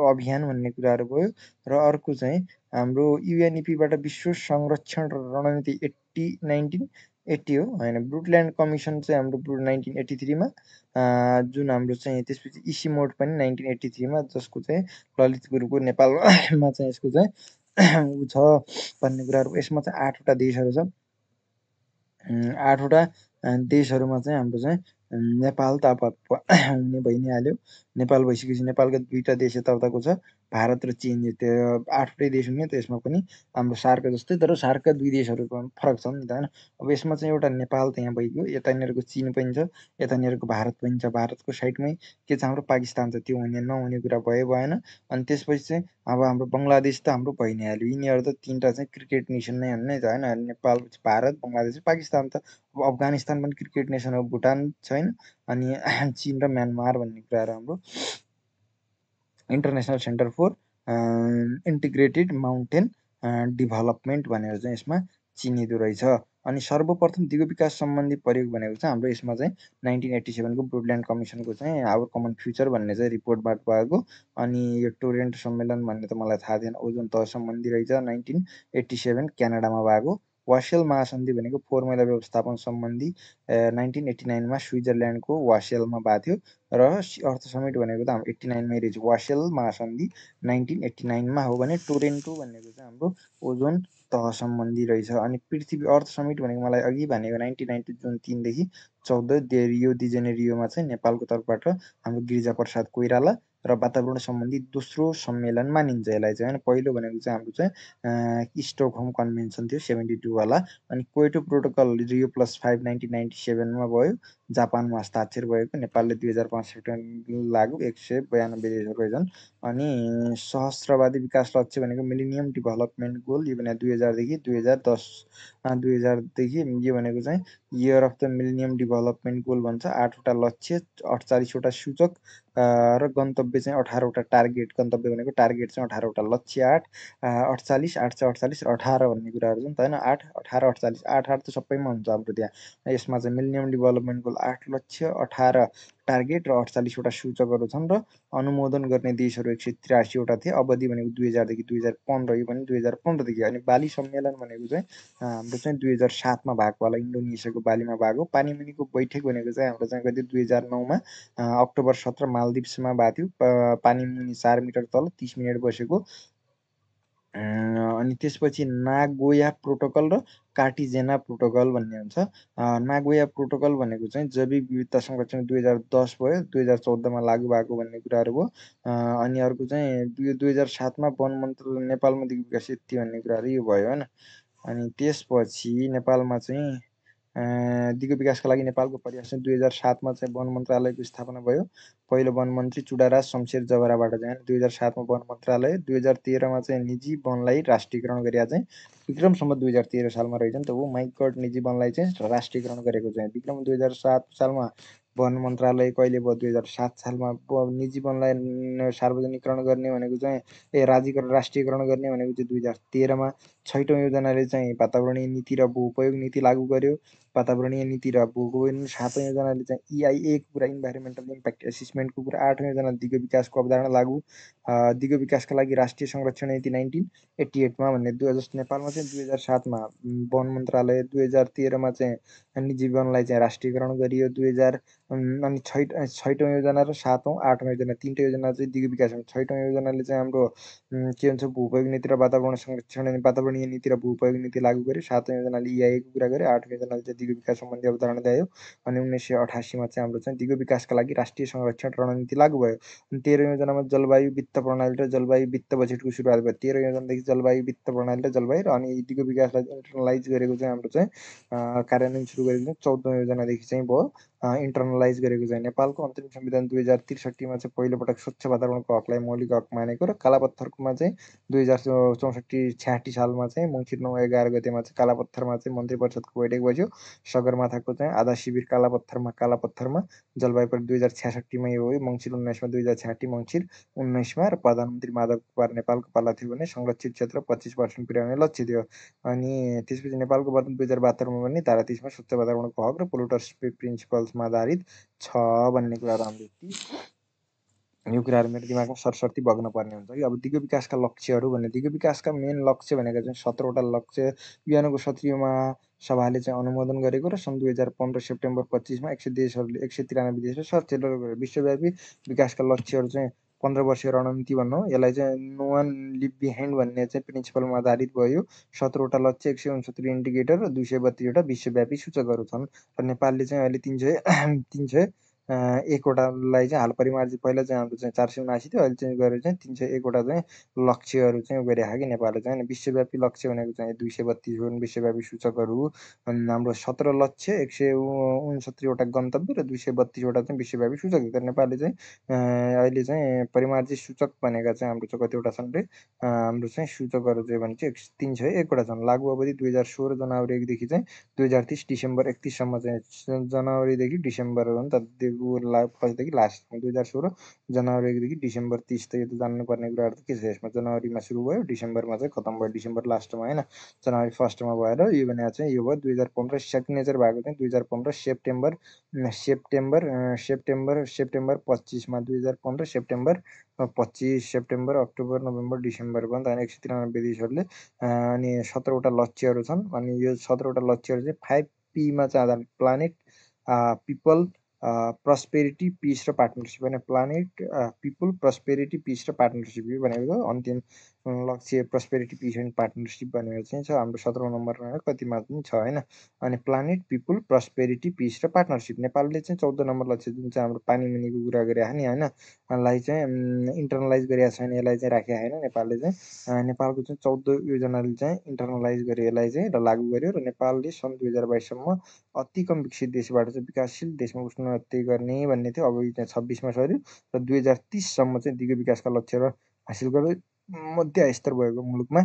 A: अभियान भन्ने कुराहरू भयो। र अर्को चाहिँ हाम्रो युएनइपीबाट विश्व संरक्षण रणनीति 1980 हो होइन, ब्रुटल्यान्ड कमिसन चाहिँ हाम्रो 1983 मा, जुन हाम्रो चाहिँ त्यसपछि इसिमोड पनि 1983 मा, जसको चाहिँ ललितपुरको नेपालमा चाहिँ यसको चाहिँ ऊ छ भन्ने कुराहरू। यसमा चाहिँ 8वटा देशहरू छ। 8वटा देशहरूमा चाहिँ हाम्रो चाहिँ नेपाल त अब हुने भइ नै हाल्यो। नेपाल भइसकेपछि नेपालका 2टा देश यताउताको छ, भारत र चीन। त्यो 8वटै देश हुने, त्यसमा पनि हाम्रो सार्क जस्तै, तर सार्कका 2 देशहरूको फरक छ नि त होइन। अब यसमा चाहिँ एउटा नेपाल त यहाँ भइगयो, यतानिरको चीन पनि छ, यतानिरको भारत पनि छ। भारतको साइडमै के छ हाम्रो पाकिस्तान छ, त्यो हुने नहुने कुरा भएन। अनि त्यसपछि चाहिँ अब हाम्रो बङ्गलादेश त हाम्रो भइ नै हाल्यो। यिनीहरू त 3टा चाहिँ क्रिकेट नेसन नै हुन् नै त होइन, नेपाल, भारत, बङ्गलादेश, पाकिस्तान त। अब अफगानिस्तान पनि क्रिकेट नेसन हो, भुटान छैन, अनि चीन र म्यानमार भन्ने कुराहरू हाम्रो international centre for integrated mountain development भनेर चाहिँ यसमा चिनिँदो रहेछ। अनि सर्वप्रथम दिगो विकास सम्बन्धी प्रयोग भनेको चाहिँ हाम्रो यसमा चाहिँ 1987को ब्रुटल्यान्ड कमिसनको चाहिँ आवर कमन फ्युचर भन्ने चाहिँ रिपोर्टबाट भएको। अनि यो टोरेन्ट सम्मेलन भन्ने त मलाई थाहा थिएन, ओजोन तह सम्बन्धी रहेछ, 1987 क्यानाडामा भएको। वासेल महासन्धि भनेको फोहोर मैला व्यवस्थापन सम्बन्धी 1989मा स्विजरल्यान्डको वासेलमा भएको थियो। र अर्थ समिट भनेको त हाम्रो 89मै रहेछ। वासेल महासन्धि 1989मा हो भने टोरेन्टो भनेको चाहिँ हाम्रो ओजोन तह सम्बन्धी रहेछ। अनि पृथ्वी अर्थ समिट भनेको मलाई अघि भनेको 1990 जुन 3 देखि 14 रियो दि जेनेरियोमा चाहिँ नेपालको तर्फबाट हाम्रो गिरिजाप्रसाद कोइराला र वातावरण सम्बन्धी दोस्रो सम्मेलन मानिन्छ यसलाई चाहिँ होइन। पहिलो भनेको चाहिँ हाम्रो चाहिँ स्टकहोम कन्भेन्सन थियो 72 वाला। अनि क्योटो प्रोटोकल रियो +5 1997मा भयो, जापानमा हस्ताक्षर भएको। नेपालले 2065 लागु 192 देशहरू रहेछन्। अनि सहस्त्रवादी विकास लक्ष्य भनेको मिलेनियम डेभलपमेन्ट गोल, यो भने 2000देखि 2010 2000देखि यो भनेको चाहिँ year of the millennium development goal भन्छ। 8वटा लक्ष्य, 48वटा सूचक र गन्तव्य चाहिँ 18वटा टार्गेट। गन्तव्य भनेको टार्गेट चाहिँ 18वटा, लक्ष्य 8, 48, 848 र 18 भन्ने कुराहरू छन् त होइन। 8, 18, 48, 8 त सबैमा हुन्छ हाम्रो त्यहाँ। यसमा चाहिँ मिलेनियम डेभलपमेन्ट गोल 8 लक्ष्य, 18 टार्गेट र 48वटा सूचकहरू छन्। र अनुमोदन गर्ने देशहरू 183वटा थिए। अवधि भनेको 2000देखि 2015, यो पनि 2015देखि। अनि बाली सम्मेलन भनेको चाहिँ हाम्रो चाहिँ 2007मा भएको होला, इन्डोनेसियाको बालीमा भएको। पानीमुनिको बैठक भनेको चाहिँ हाम्रो चाहिँ कति 2009मा अक्टोबर 17 मालदिप्समा भएको थियो। पानीमुनि 4 मिटर तल 30 मिनट बसेको। अनि त्यसपछि नागोया प्रोटोकल र कार्टिजेना प्रोटोकल भन्ने हुन्छ। नागोया प्रोटोकल भनेको चाहिँ जैविक विविधता संरक्षण 2010 भयो, 2014मा लागू भएको भन्ने कुराहरू भयो। अनि अर्को चाहिँ 2007मा वन मन्त्रालय नेपालमा दिगो विकास यति भन्ने कुराहरू यो भयो होइन। अनि त्यसपछि नेपालमा चाहिँ दिगो विकासका लागि नेपालको प्रयास चाहिँ 2007मा चाहिँ वन मन्त्रालयको स्थापना भयो। पहिलो वन मन्त्री चुडाराज शमशेर जबराबाट चाहिँ 2007मा वन मन्त्रालय। 2013मा चाहिँ निजी वनलाई राष्ट्रियकरण गरेर चाहिँ विक्रम सम्वत 2013 सालमा रहेछ नि त। हो माइ गड, निजी वनलाई चाहिँ राष्ट्रियकरण गरेको चाहिँ विक्रम 2007 सालमा। वन मन्त्रालय कहिले भयो? 2007 सालमा। निजी वनलाई सार्वजनिकरण गर्ने भनेको चाहिँ राष्ट्रियकरण गर्ने भनेको चाहिँ 2013मा। 6औँ योजनाले चाहिँ वातावरणीय नीति र भू-उपयोग नीति लागू गर्यो। वातावरणीय नीति र भू-उपयोग नीति। 7औँ योजनाले चाहिँ EIA को कुरा, इन्भाइरोमेन्टल इम्प्याक्ट एसेसमेन्टको कुरा। 8औँ योजना दिगो विकासको अवधारणा लागू। दिगो विकासका लागि राष्ट्रिय संरक्षण नीति 1988मा भन्ने जस्तो नेपालमा चाहिँ 2007मा वन मन्त्रालय। 2013मा चाहिँ निजी वनलाई चाहिँ राष्ट्रियकरण गरियो। 2000 अनि 6औँ योजना र 7औँ 8औँ योजना, 3टा योजना चाहिँ दिगो विकास। 6औँ योजनाले चाहिँ हाम्रो के भन्छ भू-उपयोग नीति र वातावरण संरक्षण, वातावरणीय नीति र भू-उपयोग नीति लागू गर्यो। 7औँ योजनाले EIA को कुरा गर्यो। 8औँ योजनाले चाहिँ दिगो विकास सम्बन्धी अवधारणा ल्यायो। अनि 1988मा चाहिँ हाम्रो चाहिँ दिगो विकासका लागि राष्ट्रिय संरक्षण रणनीति लागू भयो। अनि 13औँ योजनामा जलवायु वित्त प्रणाली र जलवायु वित्त बजेटको सुरुवात भयो। 13औँ योजनादेखि जलवायु वित्त प्रणाली र जलवायु, र अनि दिगो विकासलाई इन्टरनलाइज गरेको चाहिँ हाम्रो चाहिँ कार्यान्वयन सुरु सुरु गरेको चाहिँ 14औं योजनादेखि चाहिँ भयो इन्टर्नलाइज गरेको चाहिँ नेपालको अन्तरिम संविधान 2063 मा चाहिँ पहिलोपटक स्वच्छ वातावरणको हकलाई मौलिक हक मानेको र कालापत्थरमा चाहिँ 2064-66 सालमा चाहिँ मङ्सिर 9-11 गतेमा चाहिँ कालापत्थरमा चाहिँ मन्त्री परिषदको बैठक बस्यो। सगरमाथाको चाहिँ आधा शिविर कालापत्थरमा जलवायु परिवर्तन 2066 मा यो हो। मङ्सिर 19 मा 2066 मङ्सिर 19 मा र प्रधानमन्त्री माधव कुमार नेपालको पाला थियो भने संरक्षित क्षेत्र 25% पुर्याउने लक्ष्य थियो। अनि त्यसपछि नेपालको वर्तमान 2072 मा पनि धारा 30 मा स्वच्छ वातावरणको हक र पोल्युटर्स प्रिन्सिपल्समा आधारित छ भन्ने कुराहरू हामीले यो कुराहरू मेरो दिमागमा सरसर्ती बग्न पर्ने हुन्छ कि। अब दिगो विकासका लक्ष्यहरू भन्ने दिगो विकासका मेन लक्ष्य भनेको चाहिँ 17वटा लक्ष्य युएनको 17औं महासभाले चाहिँ अनुमोदन गरेको र सन् 2015 सेप्टेम्बर 25 मा 100 देशहरूले 193 देशले स्वाक्षर गरेको विश्वव्यापी विकासका लक्ष्यहरू चाहिँ 15 वर्षीय रणनीति भनौँ। यसलाई चाहिँ नो वान लिभ बिहाइन्ड भन्ने चाहिँ प्रिन्सिपलमा आधारित भयो। 17वटा लक्ष्य 169 इन्डिकेटर र 232वटा विश्वव्यापी सूचकहरू छन् र नेपालले चाहिँ अहिले 300 एकवटालाई चाहिँ हाल परिमार्जित पहिला चाहिँ हाम्रो चाहिँ 479 थियो, अहिले चाहिँ गरेर चाहिँ 301वटा चाहिँ लक्ष्यहरू चाहिँ गरेको कि नेपालले चाहिँ। होइन विश्वव्यापी लक्ष्य भनेको चाहिँ 232 हुन् विश्वव्यापी सूचकहरू। हाम्रो 17 लक्ष्य 169वटा गन्तव्य र 232वटा चाहिँ विश्वव्यापी सूचक। तर नेपालले चाहिँ अहिले चाहिँ परिमार्जित सूचक भनेका चाहिँ हाम्रो चाहिँ कतिवटा छन् रे हाम्रो चाहिँ सूचकहरू चाहिँ भने चाहिँ 301वटा छन्। लागु अवधि 2016 जनवरी 1 देखि चाहिँ 2030 डिसेम्बर 31 सम्म चाहिँ जनवरीदेखि डिसेम्बर हो नि त फर्स्टदेखि लास्ट 2016 जनवरी 1 देखि डिसेम्बर 30 त यो त जान्नुपर्ने कुराहरू त के छ यसमा। जनवरीमा सुरु भयो डिसेम्बरमा चाहिँ खतम भयो डिसेम्बर लास्टमा होइन जनवरी फर्स्टमा भएर यो भने चाहिँ यो भयो 2015 सिग्नेचर भएको चाहिँ 2015 सेप्टेम्बर 25 मा 2015 September 25 September October November December भयो नि त 193 देशहरूले अनि 17वटा लक्ष्यहरू छन्। अनि यो 17वटा लक्ष्यहरू चाहिँ 5P मा चाहिँ आधार प्लानेट पिपल प्रस्पेरिटी पिस र पार्टनरसिप होइन प्लानेट पिपल प्रस्पेरिटी पिस र पार्टनरसिप यो भनेको अन्तिम लक्ष्य प्रस्पेरिटी पिस एन्ड पार्टनरसिप भनेर चाहिँ छ हाम्रो 17औं नम्बरमा कतिमा पनि छ होइन। अनि प्लानेट पिपल प्रस्पेरिटी पिस र पार्टनरसिप नेपालले चाहिँ 14 नम्बर लक्ष्य जुन चाहिँ हाम्रो पानी मुनिको कुरा गरे नि होइन यसलाई चाहिँ इन्टर्नलाइज गरेका छैन यसलाई चाहिँ राखेको होइन नेपालले चाहिँ नेपालको चाहिँ 14 योजनाले चाहिँ इन्टर्नलाइज गर्यो यसलाई चाहिँ र लागू गर्यो र नेपालले सन् 2022 सम्म अति कम विकसित देशबाट चाहिँ विकासशील देशमा उन्नति गर्ने भन्ने थियो। अब यो 26 मा सर्यो र 2030 सम्म चाहिँ दिगो विकासका लक्ष्यहरू हासिल गर्दै मध्य स्तर भएको मुलुकमा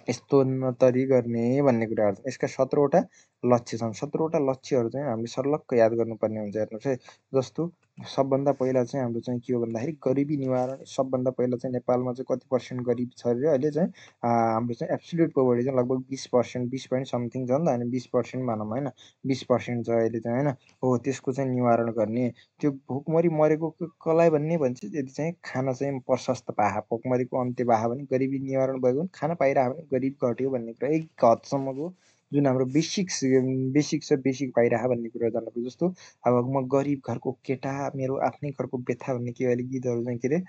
A: यस्तो उन्नतरी गर्ने भन्ने कुराहरू छन्। यसका 17वटा लक्ष्य छन्। 17वटा लक्ष्यहरू चाहिँ हामीले सर्लक्क याद गर्नुपर्ने हुन्छ। हेर्नुहोस् है जस्तो सबभन्दा पहिला चाहिँ हाम्रो चाहिँ के हो भन्दाखेरि गरिबी निवारण। सबभन्दा पहिला चाहिँ नेपालमा चाहिँ कति पर्सेन्ट गरिब छ अरे अहिले चाहिँ हाम्रो चाहिँ एब्सोल्युट पोभर्टी चाहिँ लगभग 20%, 20 पोइन्ट समथिङ छ नि त। अनि 20% भनौँ होइन 20% छ अहिले चाहिँ होइन हो त्यसको चाहिँ निवारण गर्ने। त्यो भोकमरी मरेको कसलाई भन्ने भन्छ यदि चाहिँ खाना चाहिँ प्रशस्त पाए भोकमरीको अन्त्य भए भने गरिबी निवारण भएको भने खाना पाइरह्यो भने गरिब घट्यो भन्ने कुरा एक हदसम्मको जुन हाम्रो बेसिक छ बेसिक पाइरह्यो भन्ने कुरा जान्नु। जस्तो अब म गरिब घरको केटा मेरो आफ्नै घरको व्यथा भन्ने के अहिले गीतहरू चाहिँ के अरे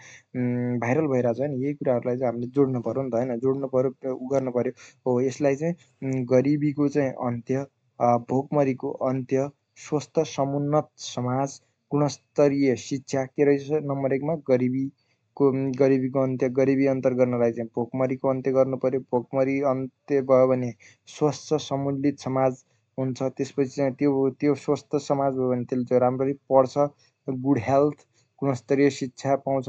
A: भाइरल भइरहेको छ नि। यही कुराहरूलाई चाहिँ हामीले जोड्नु पऱ्यो नि त होइन जोड्नु पऱ्यो उ गर्नु पऱ्यो हो। यसलाई चाहिँ गरिबीको चाहिँ अन्त्य भोकमरीको अन्त्य स्वस्थ समुन्नत समाज गुणस्तरीय शिक्षा के रहेछ नम्बर 1 मा गरिबीको अन्त्य। गरिबी अन्तर गर्नलाई चाहिँ भोकमरीको अन्त्य गर्नु पर्यो। भोकमरी अन्त्य भयो भने स्वस्थ समुन्नत समाज हुन्छ। त्यसपछि चाहिँ त्यो स्वस्थ समाज भयो भने त्यसले चाहिँ राम्ररी पढ्छ गुड हेल्थ गुणस्तरीय शिक्षा पाउँछ।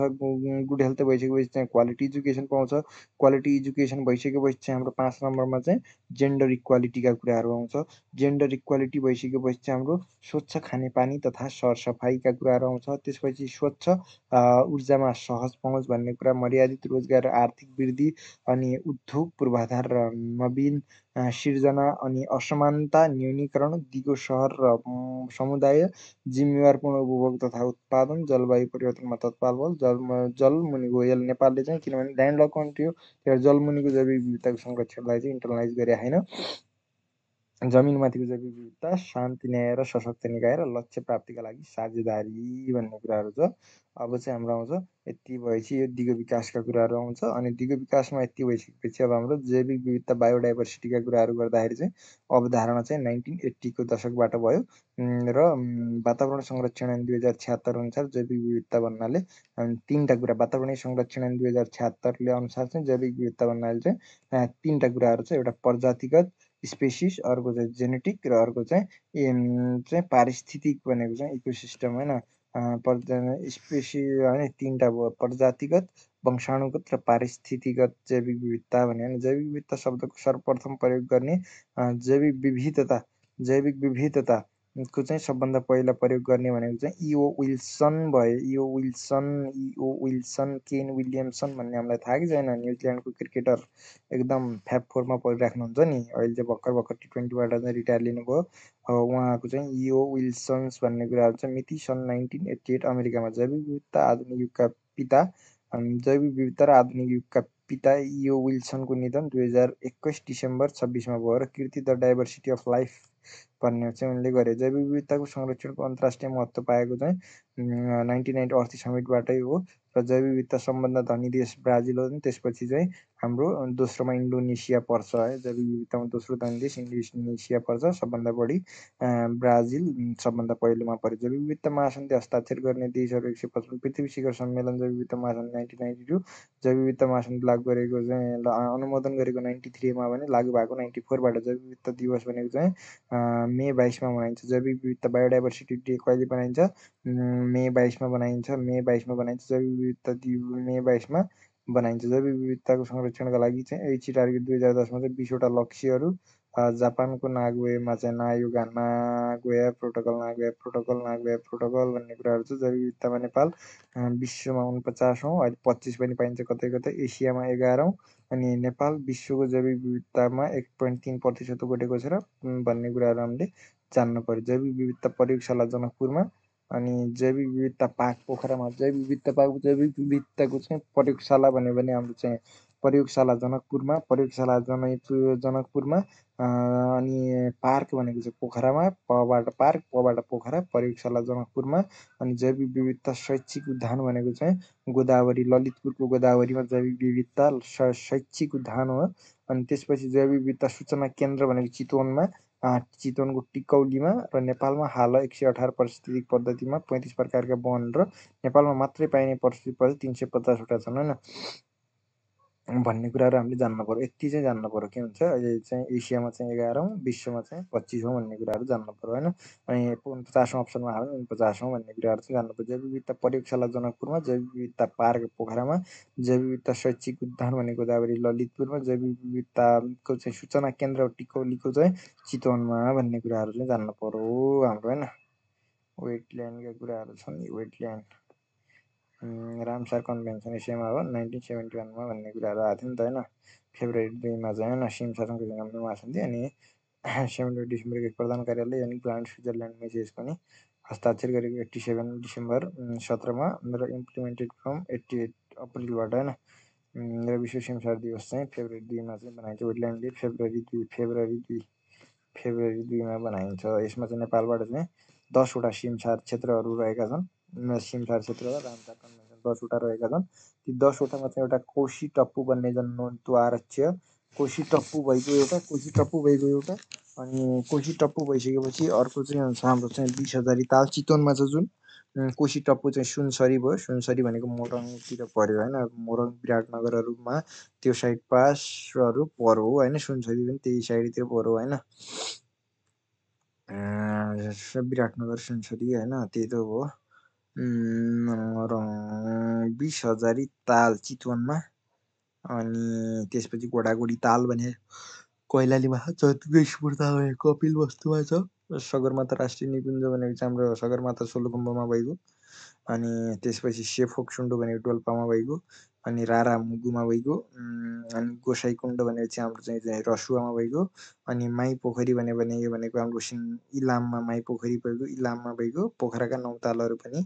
A: गुड हेल्थ भइसकेपछि चाहिँ क्वालिटी एजुकेसन पाउँछ। क्वालिटी एजुकेसन भइसकेपछि चाहिँ हाम्रो 5 नम्बरमा चाहिँ जेन्डर इक्वालिटीका कुराहरू आउँछ। जेन्डर इक्वालिटी भइसकेपछि चाहिँ हाम्रो स्वच्छ खानेपानी तथा सरसफाइका कुराहरू आउँछ। त्यसपछि स्वच्छ ऊर्जामा सहज पहुँच भन्ने कुरा मर्यादित रोजगार आर्थिक वृद्धि अनि उद्योग पूर्वाधार र नवीन सिर्जना अनि असमानता न्यूनीकरण दिगो सहर र समुदाय जिम्मेवारपूर्ण उपभोग तथा उत्पादन जलवायु परिवर्तनमा तत्काल बल जलमुनिको यल नेपालले चाहिँ किनभने ल्यान्डलक कन्ट्री हो त्यही भएर जलमुनिको जैविक विविधताको संरक्षणलाई चाहिँ इन्टर्नलाइज गरे होइन। जमिनमाथिको जैविक विविधता शान्ति न्याय र सशक्त निकाय र लक्ष्य प्राप्तिका लागि साझेदारी भन्ने कुराहरू छ। अब चाहिँ हाम्रो आउँछ यति भएपछि यो दिगो विकासका कुराहरू आउँछ। अनि दिगो विकासमा यति भइसकेपछि अब हाम्रो जैविक विविधता बायोडाइभर्सिटीका कुराहरू गर्दाखेरि चाहिँ अवधारणा चाहिँ 1980 को दशकबाट भयो र वातावरण संरक्षण ऐन 2076 अनुसार जैविक विविधता भन्नाले 3टा कुरा वातावरणीय संरक्षण ऐन 2076 ले अनुसार चाहिँ जैविक विविधता भन्नाले चाहिँ 3टा कुराहरू छ। एउटा प्रजातिगत स्पेसिस, अर्को चाहिँ जेनेटिक र अर्को चाहिँ चाहिँ पारिस्थितिक भनेको चाहिँ इकोसिस्टम होइन। स्पेसी होइन तिनवटा भयो, प्रजातिगत, वंशाणुगत र पारिस्थितिगत जैविक विविधता भन्यो भने जैविक विविधता शब्दको सर्वप्रथम प्रयोग गर्ने जैविक विविधता को चाहिँ सबभन्दा पहिला प्रयोग गर्ने भनेको चाहिँ इओ विल्सन भयो। इओ विल्सन, केन विलियमसन भन्ने हामीलाई थाहा कि छैन, न्युजिल्यान्डको क्रिकेटर एकदम फ्याप फोरमा परिराख्नुहुन्छ नि, अहिले चाहिँ भर्खर T20बाट चाहिँ रिटायर लिनुभयो। उहाँको चाहिँ इओ विल्सन्स भन्ने कुराहरू चाहिँ मिति सन् 1988 अमेरिकामा। जैविक विविधता आधुनिक युगका पिता जैविक विविधता र आधुनिक युगका पिता इओ विल्सनको निधन 2021 डिसेम्बर 26मा भयो र कृति द डाइभर्सिटी अफ लाइफ भन्ने चाहिँ उनले गरे। जैविक विविधताको संरक्षणको अन्तर्राष्ट्रिय महत्त्व पाएको चाहिँ 1990 अर्थ समिटबाटै हो र जैविक विविधता सबभन्दा धनी देश ब्राजिल हो। त्यसपछि चाहिँ हाम्रो दोस्रोमा इन्डोनेसिया पर्छ है। जैविक विविधतामा दोस्रो धनी देश इन्डोनेसिया पर्छ, सबभन्दा बढी ब्राजिल सबभन्दा पहिलोमा पर्यो। जैविक विविधता महासन्धि हस्ताक्षर गर्ने देशहरू 155। पृथ्वी शिखर सम्मेलन जैविक विविधता महासन्धि 1992, जैविक विविधता महासन्धि लागू गरेको चाहिँ अनुमोदन गरेको 93मा भने लागू भएको 94बाट। जैविक विविधता दिवस भनेको चाहिँ मे 22मा मनाइन्छ। जैविक विविधता बायोडाइभर्सिटी डे कहिले मनाइन्छ? मे 22मा बनाइन्छ। जैविक विविधता मे 22मा बनाइन्छ। जैविक विविधताको संरक्षणका लागि चाहिँ ऐची टार्गेट 2010मा चाहिँ 20वटा लक्ष्यहरू, जापानको नागोयामा चाहिँ नागोया प्रोटोकल भन्ने कुराहरू छ। जैविक विविधतामा नेपाल विश्वमा 49औँ, अहिले 25 पनि पाइन्छ कतै कतै, एसियामा 11औँ अनि नेपाल विश्वको जैविक विविधतामा 1.3% ओगटेको छ र भन्ने कुराहरू हामीले जान्नु पर्यो। जैविक विविधता प्रयोगशाला जनकपुरमा अनि जैविक विविधता पार्क पोखरामा। जैविक विविधताको चाहिँ प्रयोगशाला भन्यो भने हाम्रो चाहिँ प्रयोगशाला जनकपुरमा, अनि पार्क भनेको चाहिँ पोखरामा, पबाट पार्क, पबाट पोखरा, प्रयोगशाला जनकपुरमा। अनि जैविक विविधता शैक्षिक उद्यान भनेको चाहिँ गोदावरी, ललितपुरको गोदावरीमा जैविक विविधता शैक्षिक उद्यान हो। अनि त्यसपछि जैविक विविधता सूचना केन्द्र भनेको चितवनको टिकौलीमा र नेपालमा हाल 118 पारिस्थितिक पद्धतिमा 35 प्रकारका वन र नेपालमा मात्रै पाइने पारिस्थितिक पद्धति 350वटा छन् होइन भन्ने कुराहरू हामीले जान्नु पर्यो। यति चाहिँ जान्नु पर्यो के हुन्छ, अहिले चाहिँ एसियामा चाहिँ 11औँ, विश्वमा चाहिँ 25औँ भन्ने कुराहरू जान्नु पर्यो होइन। अनि 49औँ अप्सनमा आयो भने 49औँ भन्ने कुराहरू चाहिँ जान्नु पर्यो। जैविक विविधता प्रयोगशाला जनकपुरमा, जैविक विविधता पार्क पोखरामा, जैविक विविधता शैक्षिक उद्यान भनेको गोदावरी ललितपुरमा, जैविक विविधताको चाहिँ सूचना केन्द्र टिकौलीको चाहिँ चितवनमा भन्ने कुराहरू चाहिँ जान्नु पर्यो हाम्रो होइन। वेटल्यान्डका कुराहरू छन्, वेटल्यान्ड रामसार कन्भेन्सन एसियामा हो 1971मा भन्ने कुराहरू आएको थियो नि त होइन। फेब्रुअरी 2मा चाहिँ होइन सिमसारको महासन्धि अनि 17 डिसेम्बर प्रधान कार्यालय यानि ग्रान्ड स्विजरल्यान्डमै चाहिँ यसको नि हस्ताक्षर गरेको 87 डिसेम्बर 17मा र इम्प्लिमेन्टेड फ्रम 88 अप्रिलबाट होइन। र विश्व सिमसार दिवस चाहिँ फेब्रुअरी 2मा चाहिँ बनाइन्छ। वेटल्यान्डले फेब्रुअरी 2मा बनाइन्छ। यसमा चाहिँ नेपालबाट चाहिँ 10वटा सिमसार क्षेत्रहरू रहेका छन्। सिमसार क्षेत्र र रामसार कन्भेन्सन 10वटा रहेका छन्। ती 10वटामा चाहिँ एउटा कोशी टप्पु भन्ने जनत्व आरक्ष्य कोशी टप्पु भएको एउटा अनि कोशी टप्पु भइसकेपछि अर्को चाहिँ हुन्छ हाम्रो चाहिँ 20,000 ताल चितवनमा छ जुन कोशी टप्पु चाहिँ सुनसरी भयो। सुनसरी भनेको मोरङतिर पर्यो होइन, मोरङ विराटनगरहरूमा त्यो साइड पासहरू पर्यो होइन। सुनसरी पनि त्यही साइडतिर पर्यो होइन। विराटनगर सुनसरी होइन त्यही त हो। 20,000 ताल चितवनमा अनि त्यसपछि घोडाघोडी ताल भने कैलालीमा छ। चतुरेश्वर ताल भने कपिलवस्तुमा छ। सगरमाथा राष्ट्रिय निकुञ्ज भनेको चाहिँ हाम्रो सगरमाथा सोलुखुम्बुमा भइगयो। अनि त्यसपछि सेफोक्सुन्डो भनेको डोल्पामा भइगयो। अनि रारा मुगुमा भइगयो। अनि गोसाइकुण्ड भनेको चाहिँ हाम्रो चाहिँ रसुवामा भइगयो। अनि माई पोखरी भन्यो भने यो भनेको हाम्रो इलाममा माई पोखरी भइगयो, इलाममा भइगयो। पोखराका 9 तालहरू पनि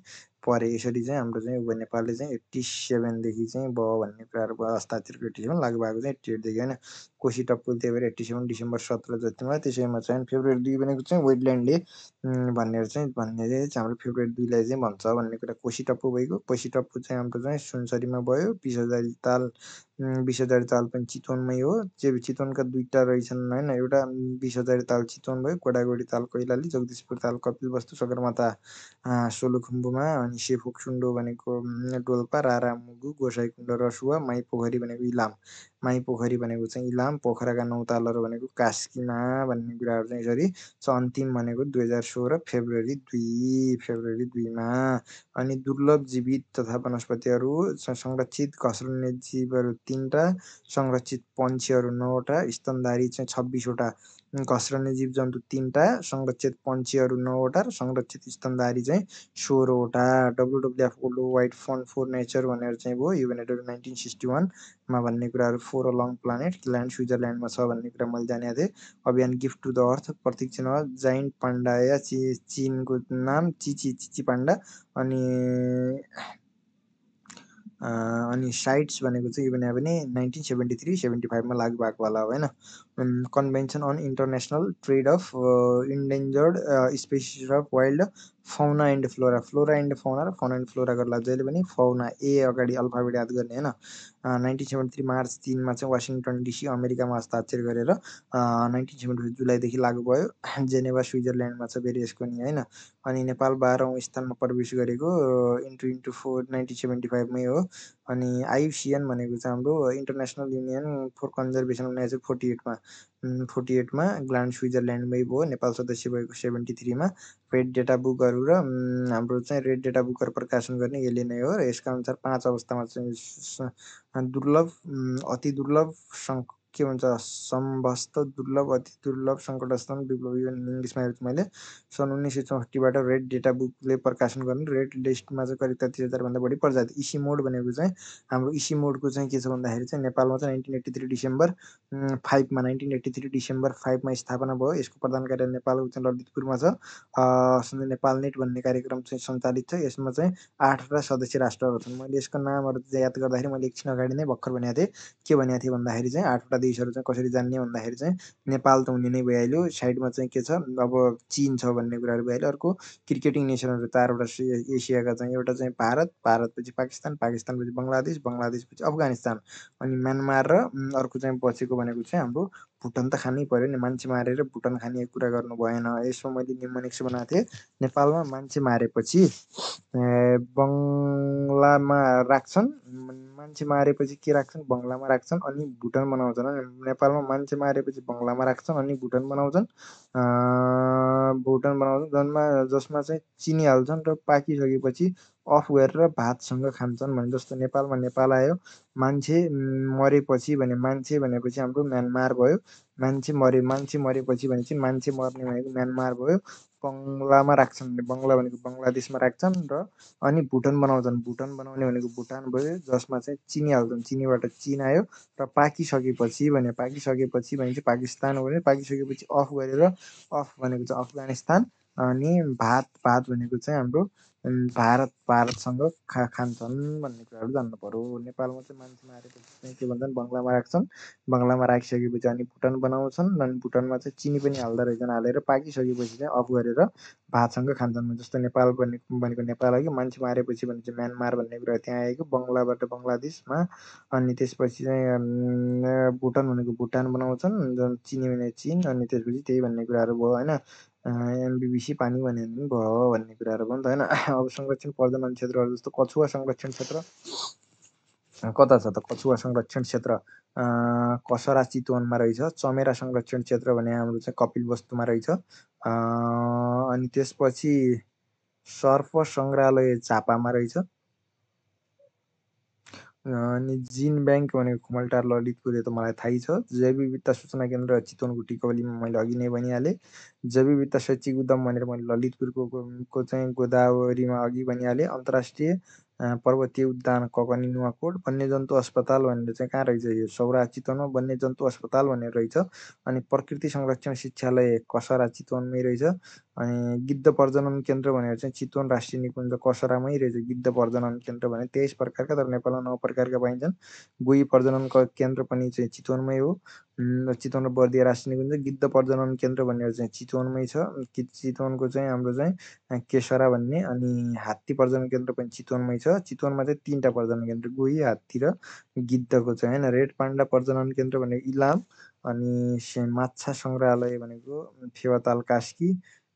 A: परे। यसरी चाहिँ हाम्रो चाहिँ नेपालले चाहिँ 87 देखि चाहिँ भयो भन्ने कुराहरू भयो। हस्ताक्षरको 87 लागू भएको चाहिँ 88 देखि होइन। कोशी टप्पु त्यही भएर 87 डिसेम्बर 17 जतिमा। त्यसैमा चाहिँ फेब्रुअरी 2 भनेको चाहिँ वेटल्यान्डले भन्ने चाहिँ हाम्रो फेब्रुअरी 2लाई चाहिँ भन्छ भन्ने कुरा। कोशी टप्पु भइगयो। कोशी टप्पु चाहिँ हाम्रो चाहिँ सुनसरीमा भयो। 20,000 ताल पनि चितवनमै हो। चितवनका 2टा रहेछन् होइन, एउटा 20,000 ताल चितवन भयो, घोडाघोडी ताल कैलाली, जगदीशपुर ताल कपिलवस्तु, सगरमाथा सोलुखुम्बुमा, अनि सेफोक्सुन्डो भनेको डोल्पा, रारा मुगु, गोसाइकुण्ड रसुवा, माई पोखरी भनेको इलाम माई पोखरी भनेको चाहिँ इलाम, पोखराका 9 तालहरू भनेको कास्कीमा भन्ने कुराहरू चाहिँ यसरी छ। अन्तिम भनेको 2016 फेब्रुअरी 2 मा। अनि दुर्लभ जीवित तथा वनस्पतिहरू संरक्षित घस्रने जीवहरू 3 टा, संरक्षित पन्छीहरू 9 वटा, स्तनधारी चाहिँ 26 वटा, घस्रने जीवजन्तु 3 टा, संरक्षित पन्छीहरू 9 वटा र संरक्षित स्तनधारी चाहिँ 16 वटा। WWF world wide fund for nature भनेर चाहिँ भयो युनाइटेड 1961 मा भन्ने कुराहरू for a long planet land स्विजरल्यान्डमा छ भन्ने कुरा मैले जानेको थिएँ। अभियान गिफ्ट टु द अर्थ प्रतीक चिन्ह जाइन्ट पान्डा या चीनको नाम चिची पान्डा। अनि साइट्स भनेको चाहिँ यो भने 1973-75 मा लागू भएको होला होइन। Convention on international trade of endangered species of wild fauna and flora, flora and fauna र फौना एन्ड फ्लोरा गर्ला जहिले पनि फौना ए अगाडि अल्फाबेट याद गर्ने होइन। 1973 मार्च 3 मा चाहिँ वासिङटन डिसी अमेरिकामा हस्ताक्षर गरेर 1975 जुलाईदेखि लागू भयो। जेनेभा स्विजरल्यान्डमा छ फेरि यसको नि होइन। अनि नेपाल 12औँ स्थानमा प्रवेश गरेको इन्ट्री इन्टु 1975 मै हो। अनि आइयुसिएन भनेको चाहिँ हाम्रो international union for conservation of nature 48 मा ग्ल्यान्ड स्विजरल्यान्डमै भयो। नेपाल सदस्य भएको 73 मा। रेड डेटा बुकहरू र हाम्रो चाहिँ रेड डेटा बुकहरू प्रकाशन गर्ने यसले नै हो। र यसका अनुसार 5 अवस्थामा चाहिँ दुर्लभ, अति दुर्लभ, के भन्छ सम्भस्त दुर्लभ, अति दुर्लभ, सङ्कटस्थान, विप्लव इङ्ग्लिसमा हेर्छु मैले। सन् 1964 रेड डेटा बुकले प्रकाशन गर्ने रेड लिस्टमा चाहिँ करिब 33,000 भन्दा बढी प्रजाति। इसी मोड भनेको चाहिँ हाम्रो इसी मोडको चाहिँ के छ भन्दाखेरि चाहिँ नेपालमा चाहिँ 1983 डिसेम्बर 5 मा 1983 डिसेम्बर 5 मा स्थापना भयो। यसको प्रधान कार्यालय नेपालको चाहिँ ललितपुरमा छ। नेपाल नेट भन्ने कार्यक्रम चाहिँ सञ्चालित छ। यसमा चाहिँ 8वटा सदस्य राष्ट्रहरू छन्। मैले यसको नामहरू चाहिँ याद गर्दाखेरि मैले एकछिन अगाडि नै भर्खर भनेको थिएँ। के भनेको थिएँ भन्दाखेरि चाहिँ 8वटा देशहरू चाहिँ कसरी जान्ने भन्दाखेरि चाहिँ नेपाल त हुने नै भइहाल्यो। साइडमा चाहिँ के छ अब चीन छ भन्ने कुराहरू भइहाल्यो। अर्को क्रिकेटिङ नेसनहरू 4वटा एसियाका चाहिँ एउटा चाहिँ भारत, भारतपछि पाकिस्तान, पाकिस्तानपछि बङ्गलादेश, बङ्गलादेशपछि अफगानिस्तान, अनि म्यानमार र अर्को चाहिँ बचेको भनेको चाहिँ हाम्रो भुटान त खानै पर्यो नि। मान्छे मारेर भुटान खाने कुरा गर्नु भएन। यसमा मैले निमोनिक्स बनाएको थिएँ। नेपालमा मान्छे मारेपछि बङ्गलामा राख्छन्, मान्छे मारेपछि के राख्छन् बङ्गलामा राख्छन्, अनि भुटान बनाउँछन्। नेपालमा मान्छे मारेपछि बङ्गलामा राख्छन् अनि भुटान बनाउँछन्। जसमा चाहिँ चिनी हाल्छन् र पाकिसकेपछि अफ गरेर भातसँग खान्छन् भने जस्तो नेपालमा नेपाल आयो। मान्छे मरेपछि भने मान्छे भनेपछि हाम्रो म्यानमार भयो। मान्छे मरेपछि भने चाहिँ मान्छे मर्ने भनेको म्यानमार भयो। बङ्गलामा राख्छन् भने बङ्गला भनेको बङ्गलादेशमा राख्छन् र अनि भुटान बनाउँछन्। भुटान बनाउने भनेको भुटान भयो जसमा चाहिँ चिनी हाल्छन्, चिनीबाट चिन आयो। र पाकिसकेपछि भने चाहिँ पाकिस्तान हो भने पाकिसकेपछि अफ गरेर अफ भनेको चाहिँ अफगानिस्तान, अनि भात भनेको चाहिँ हाम्रो भारतसँग खान्छन् भन्ने कुराहरू जान्नु पर्यो। नेपालमा चाहिँ मान्छे मारेपछि चाहिँ के भन्छन् बङ्गलामा राख्छन्। बङ्गलामा राखिसकेपछि अनि भुटान बनाउँछन्। अनि भुटानमा चाहिँ चिनी पनि हाल्दो रहेछन्। हालेर पाकिसकेपछि चाहिँ अफ गरेर भातसँग खान्छन्। जस्तो नेपाल भनेको नेपाल आयो, मान्छे मारेपछि भने चाहिँ म्यानमार भन्ने कुरा त्यहाँ आएको बङ्गलाबाट बङ्गलादेशमा। अनि त्यसपछि चाहिँ भुटान भनेको भुटान बनाउँछन्, चिनी भने चिन, अनि त्यसपछि त्यही भन्ने कुराहरू भयो होइन। एमबिबिसी पानी भन्यो भने पनि भयो भन्ने कुराहरू भयो नि त होइन। अब संरक्षण प्रजनन क्षेत्रहरू जस्तो कछुवा संरक्षण क्षेत्र कता छ त? कछुवा संरक्षण क्षेत्र कसरा चितवनमा रहेछ। चमेरा संरक्षण क्षेत्र भने हाम्रो चाहिँ कपिलवस्तुमा रहेछ। अनि त्यसपछि सर्प सङ्ग्रहालय झापामा रहेछ। अनि जिन ब्याङ्क भनेको खुमलटार ललितपुर, यो त मलाई थाहै छ। जैव विविधता सूचना केन्द्र चितवनको टिकौलीमा मैले अघि नै भनिहालेँ। जैव विविधता शैक्षिक उद्यम भनेर मैले ललितपुरको चाहिँ गोदावरीमा अघि भनिहालेँ। अन्तर्राष्ट्रिय पर्वतीय उद्यान ककनी नुवाकोट। वन्यजन्तु अस्पताल भनेर चाहिँ कहाँ रहेछ? यो सौरा चितवनमा वन्यजन्तु अस्पताल भनेर रहेछ। अनि प्रकृति संरक्षण शिक्षालय कसरा चितवनमै रहेछ। अनि गिद्ध प्रजनन केन्द्र भनेर चाहिँ चितवन राष्ट्रिय निकुञ्ज कसरामै रहेछ। गिद्ध प्रजनन केन्द्र भने 23 प्रकारका, तर नेपालमा 9 प्रकारका पाइन्छन्। गोही प्रजनन केन्द्र पनि चाहिँ चितवनमै हो। चितवन र बर्दिया राष्ट्रिय निकुञ्ज। गिद्ध प्रजनन केन्द्र भनेर चाहिँ चितवनमै छ। चितवनको चाहिँ हाम्रो चाहिँ केशरा भन्ने। अनि हात्ती प्रजनन केन्द्र पनि चितवनमै छ। चितवनमा चाहिँ 3टा प्रजनन केन्द्र, गोही, हात्ती र गिद्धको चाहिँ होइन। रेड पान्डा प्रजनन केन्द्र भनेको इलाम। अनि माछा सङ्ग्रहालय भनेको फेवाताल कास्की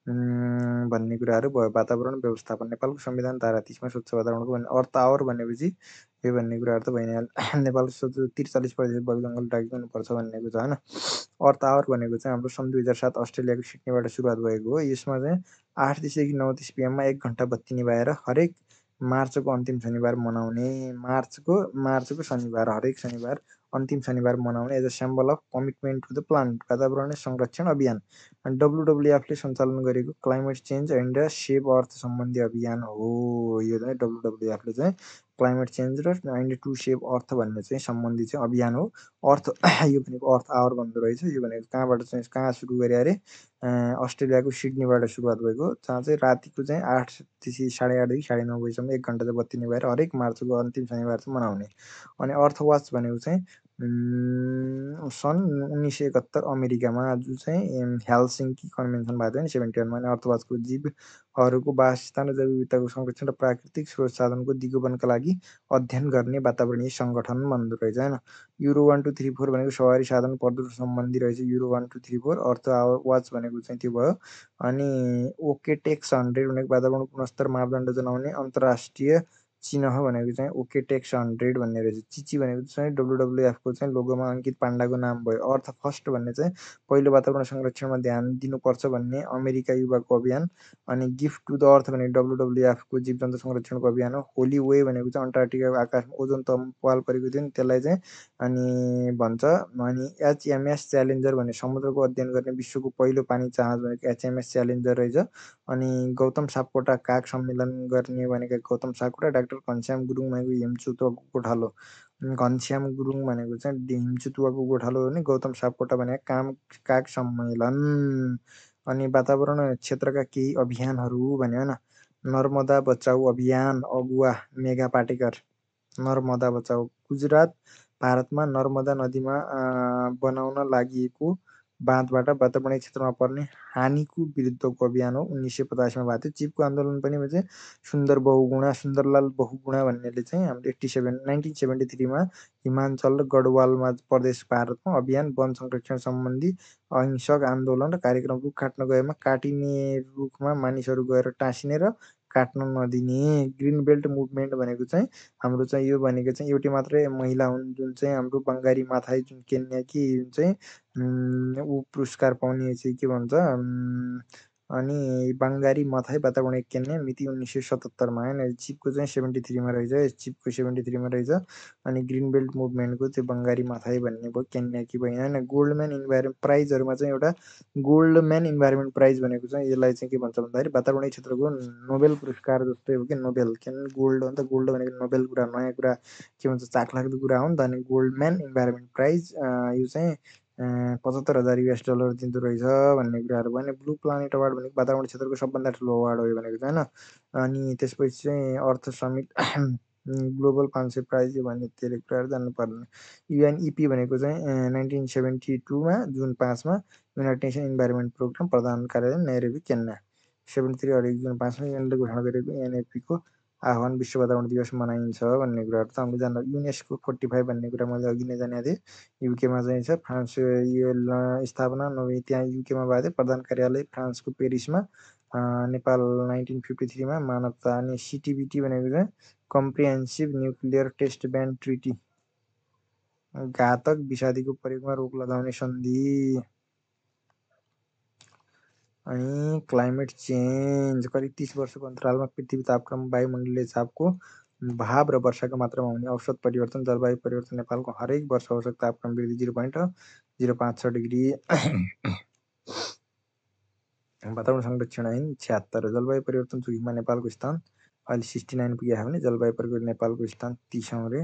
A: भन्ने कुराहरू भयो। वातावरण व्यवस्थापन नेपालको संविधान धारा 30 मा स्वच्छ वातावरणको अर्थ आवर भनेपछि यो भन्ने कुराहरू त भइ नै हाल्यो। नेपालको 43% बग जङ्गल ढाकिदिनुपर्छ भन्नेको छ होइन। अर्थ आवर भनेको चाहिँ हाम्रो सन् 2007 अस्ट्रेलियाको सिडनीबाट सुरुवात भएको हो। यसमा चाहिँ 8 देखि 9:30 PM 1 घन्टा बत्ती निभाएर हरेक मार्चको अन्तिम शनिबार मनाउने, मार्चको शनिबार, हरेक शनिबार अन्तिम शनिबार मनाउने as a symbol of commitment to the plant, वातावरण संरक्षण अभियान। अनि डब्लुडब्लुएफले सञ्चालन गरेको climate change and save earth सम्बन्धी अभियान हो। यो चाहिँ डब्लुडब्लुएफले चाहिँ क्लाइमेट चेन्ज र एन्ड टु सेभ अर्थ भन्ने चाहिँ सम्बन्धी चाहिँ अभियान हो। अर्थ यो भनेको अर्थ आवर भन्दो रहेछ। यो भनेको कहाँबाट चाहिँ कहाँ सुरु गरे अरे, अस्ट्रेलियाको सिडनीबाट सुरुवात भएको, जहाँ चाहिँ रातिको चाहिँ 8:30 8:30 देखि 9:30 बजीसम्म 1 घन्टा चाहिँ बत्ती निभाएर हरेक मार्चको अन्तिम शनिबार चाहिँ मनाउने। अनि अर्थ वाच भनेको चाहिँ सन् 1971 अमेरिकामा जो चाहिँ हेलसिङ्की कन्भेन्सन भएको थियो नि 71 मा। अनि अर्थ वाचको जीवहरूको वासस्थान र जैव विविधताको संरक्षण र प्राकृतिक स्रोत साधनको दिगोपनका लागि अध्ययन गर्ने वातावरणीय सङ्गठन भन्दो रहेछ होइन। युरो 1 2 3 4 भनेको सवारी साधन प्रदूषण सम्बन्धी रहेछ। युरो 1 2 3 4 अर्थ वाच भनेको चाहिँ त्यो भयो। अनि ओके टेक्स 100 भनेको वातावरण गुणस्तर मापदण्ड जनाउने अन्तर्राष्ट्रिय चिन्ह भनेको चाहिँ ओके टेक्स 100 भन्ने रहेछ। चिची भनेको चाहिँ डब्लुडब्लुएफको चाहिँ लोगोमा अङ्कित पाण्डाको नाम भयो। अर्थ फर्स्ट भन्ने चाहिँ पहिलो वातावरण संरक्षणमा ध्यान दिनुपर्छ भन्ने अमेरिका युवाको अभियान। अनि गिफ्ट टु द अर्थ भनेको डब्लुडब्लुएफको जीवजन्तु संरक्षणको अभियान हो। होली वे भनेको चाहिँ अन्टार्क्टिकाको आकाशमा ओजोन तम पाल परेको थियो नि त्यसलाई चाहिँ अनि भन्छ। अनि एचएमएस च्यालेन्जर भन्ने समुद्रको अध्ययन गर्ने विश्वको पहिलो पानी जहाज भनेको एचएमएस च्यालेन्जर रहेछ। अनि गौतम सापकोटा काग सम्मेलन गर्ने भनेको गौतम सापकोटा, डाक्टर घनश्याम गुरुङ भनेको हिमचुतुवाको गोठालो। घनश्याम गुरुङ भनेको चाहिँ हिमचुतुवाको गोठालो हो भने गौतम सापकोटा भनेको काग सम्मेलन। अनि वातावरण क्षेत्रका केही अभियानहरू भन्यो होइन। नर्मदा बचाउ अभियान, अगुवा मेघा पाटेकर। नर्मदा बचाउ गुजरात भारतमा नर्मदा नदीमा बनाउन लागिएको बाँधबाट वातावरणीय क्षेत्रमा पर्ने हानिको विरुद्धको अभियान हो। 1985 मा भएको थियो। चिपको आन्दोलन पनि चाहिँ सुन्दरलाल बहुगुणा भन्नेले चाहिँ हाम्रो 1973 मा हिमाञ्चल र गढवालमा प्रदेश भारतमा अभियान वन संरक्षण सम्बन्धी अहिंसक आन्दोलन र कार्यक्रम। रुख काट्न गएमा काटिने रुखमा मानिसहरू गएर टाँसिने र काट्न नदिने। ग्रिन बेल्ट मुभमेन्ट भनेको चाहिँ हाम्रो चाहिँ यो भनेको चाहिँ एउटै मात्रै महिला हुन् जुन चाहिँ हाम्रो बङ्गारी माथाई जुन केन्याकी जुन चाहिँ ऊ पुरस्कार पाउने चाहिँ के भन्छ अनि बङ्गारी मथाई वातावरण केन्या मिति 1977 मा होइन। चिपको चाहिँ 73 मा रहेछ। चिपको 73 मा रहेछ। अनि ग्रिन बेल्ट मुभमेन्टको त्यो बङ्गारी माथाई भन्ने भयो केन्याकी भयो होइन। गोल्डम्यान इन्भाइरोमेन्ट प्राइजहरूमा चाहिँ एउटा गोल्डम्यान इन्भाइरोमेन्ट प्राइज भनेको चाहिँ यसलाई चाहिँ के भन्छ भन्दाखेरि वातावरणीय क्षेत्रको नोबेल पुरस्कार जस्तै हो कि नोबेल किनभने गोल्ड हो नि त। गोल्ड भनेको नोबेल कुरा नयाँ कुरा के भन्छ चाखलाग्दो कुरा हो नि त। अनि गोल्डम्यान इन्भाइरोमेन्ट प्राइज यो चाहिँ $75,000 दिँदो रहेछ भन्ने कुराहरू भयो। अनि ब्लू प्लानेट अवार्ड भनेको वातावरण क्षेत्रको सबभन्दा ठुलो अवार्ड हो यो भनेको चाहिँ होइन। अनि त्यसपछि चाहिँ अर्थ समिट ग्लोबल 500 प्राइज यो भन्ने धेरै कुराहरू जान्नुपर्ने। युएनइपी भनेको चाहिँ 1972 मा जुन 5 मा युनाइटेड नेसन इन्भाइरोमेन्ट प्रोग्राम प्रधान कार्यालय नैरोबी केन्या। 73 हरेक जुन 5 मा युएनले घोषणा गरेको युएनइपीको आह्वान विश्व वातावरण दिवस मनाइन्छ भन्ने कुराहरू त हामीले जान्नु। युनेस्को 45 भन्ने कुरा मैले अघि नै जानेको थिएँ। युकेमा चाहिँ छ। फ्रान्स यो स्थापना त्यहाँ युकेमा भएको थियो। प्रधान कार्यालय फ्रान्सको पेरिसमा। नेपाल 1953 मा मानवता। अनि सिटिबिटी भनेको चाहिँ कम्प्रिहेन्सिभ न्युक्लियर टेस्ट ब्यान ट्रिटी, घातक विषादीको प्रयोगमा रोक लगाउने सन्धि। अनि क्लाइमेट चेन्ज करिब 30 वर्षको अन्तरालमा पृथ्वी तापक्रम, वायुमण्डलीय चापको भाव र वर्षाको मात्रामा हुने औसत परिवर्तन। जलवायु परिवर्तन नेपालको हरेक वर्ष औसत तापक्रम वृद्धि 0.056 डिग्री। वातावरण संरक्षण ऐन 76। जलवायु परिवर्तन जोखिममा नेपालको स्थान अहिले 69 पुगेको भने जलवायु परिवर्तन नेपालको स्थान 30 औँ रे।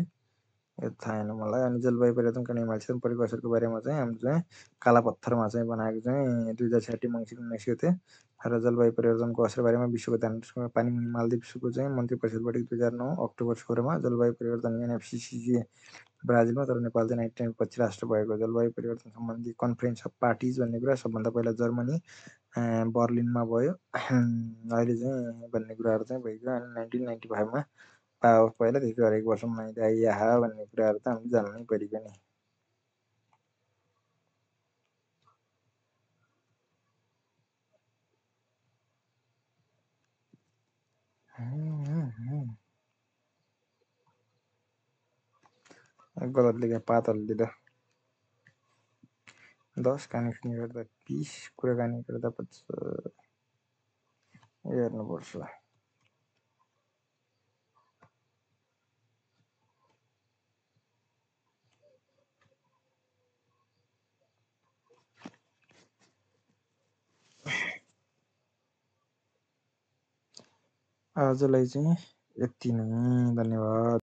A: यो थाहा छैन मलाई। अनि जलवायु परिवर्तन गर्ने हिमाली क्षेत्रमा परेको असरको बारेमा चाहिँ हाम्रो चाहिँ कालापत्थरमा चाहिँ बनाएको चाहिँ 2066 मङ्सिर 19 गते र जलवायु परिवर्तनको असर बारेमा विश्वको ध्यान पानीमुनि मालदिप्सको चाहिँ मन्त्री परिषद बैठक 2009 अक्टोबर 16 मा। जलवायु परिवर्तन एनएफसीसीए ब्राजिलमा, तर नेपाल चाहिँ 99 पछि राष्ट्र भएको। जलवायु परिवर्तन सम्बन्धी कन्फरेन्स अफ पार्टिज भन्ने कुरा सबभन्दा पहिला जर्मनी बर्लिनमा भयो। अहिले चाहिँ भन्ने कुराहरू चाहिँ भइगयो। अनि 1995 मा पहिला त्यसपछि हरेक वर्ष मनाइँदै आइयाहा भन्ने कुराहरू त हामीले जान्नै परेको नि। गलत लेख्या पातलले त 10 कनेक्सन गर्दा 20 कुराकानी गर्दा 50 हेर्नुपर्छ। आजलाई चाहिँ यति नै, धन्यवाद।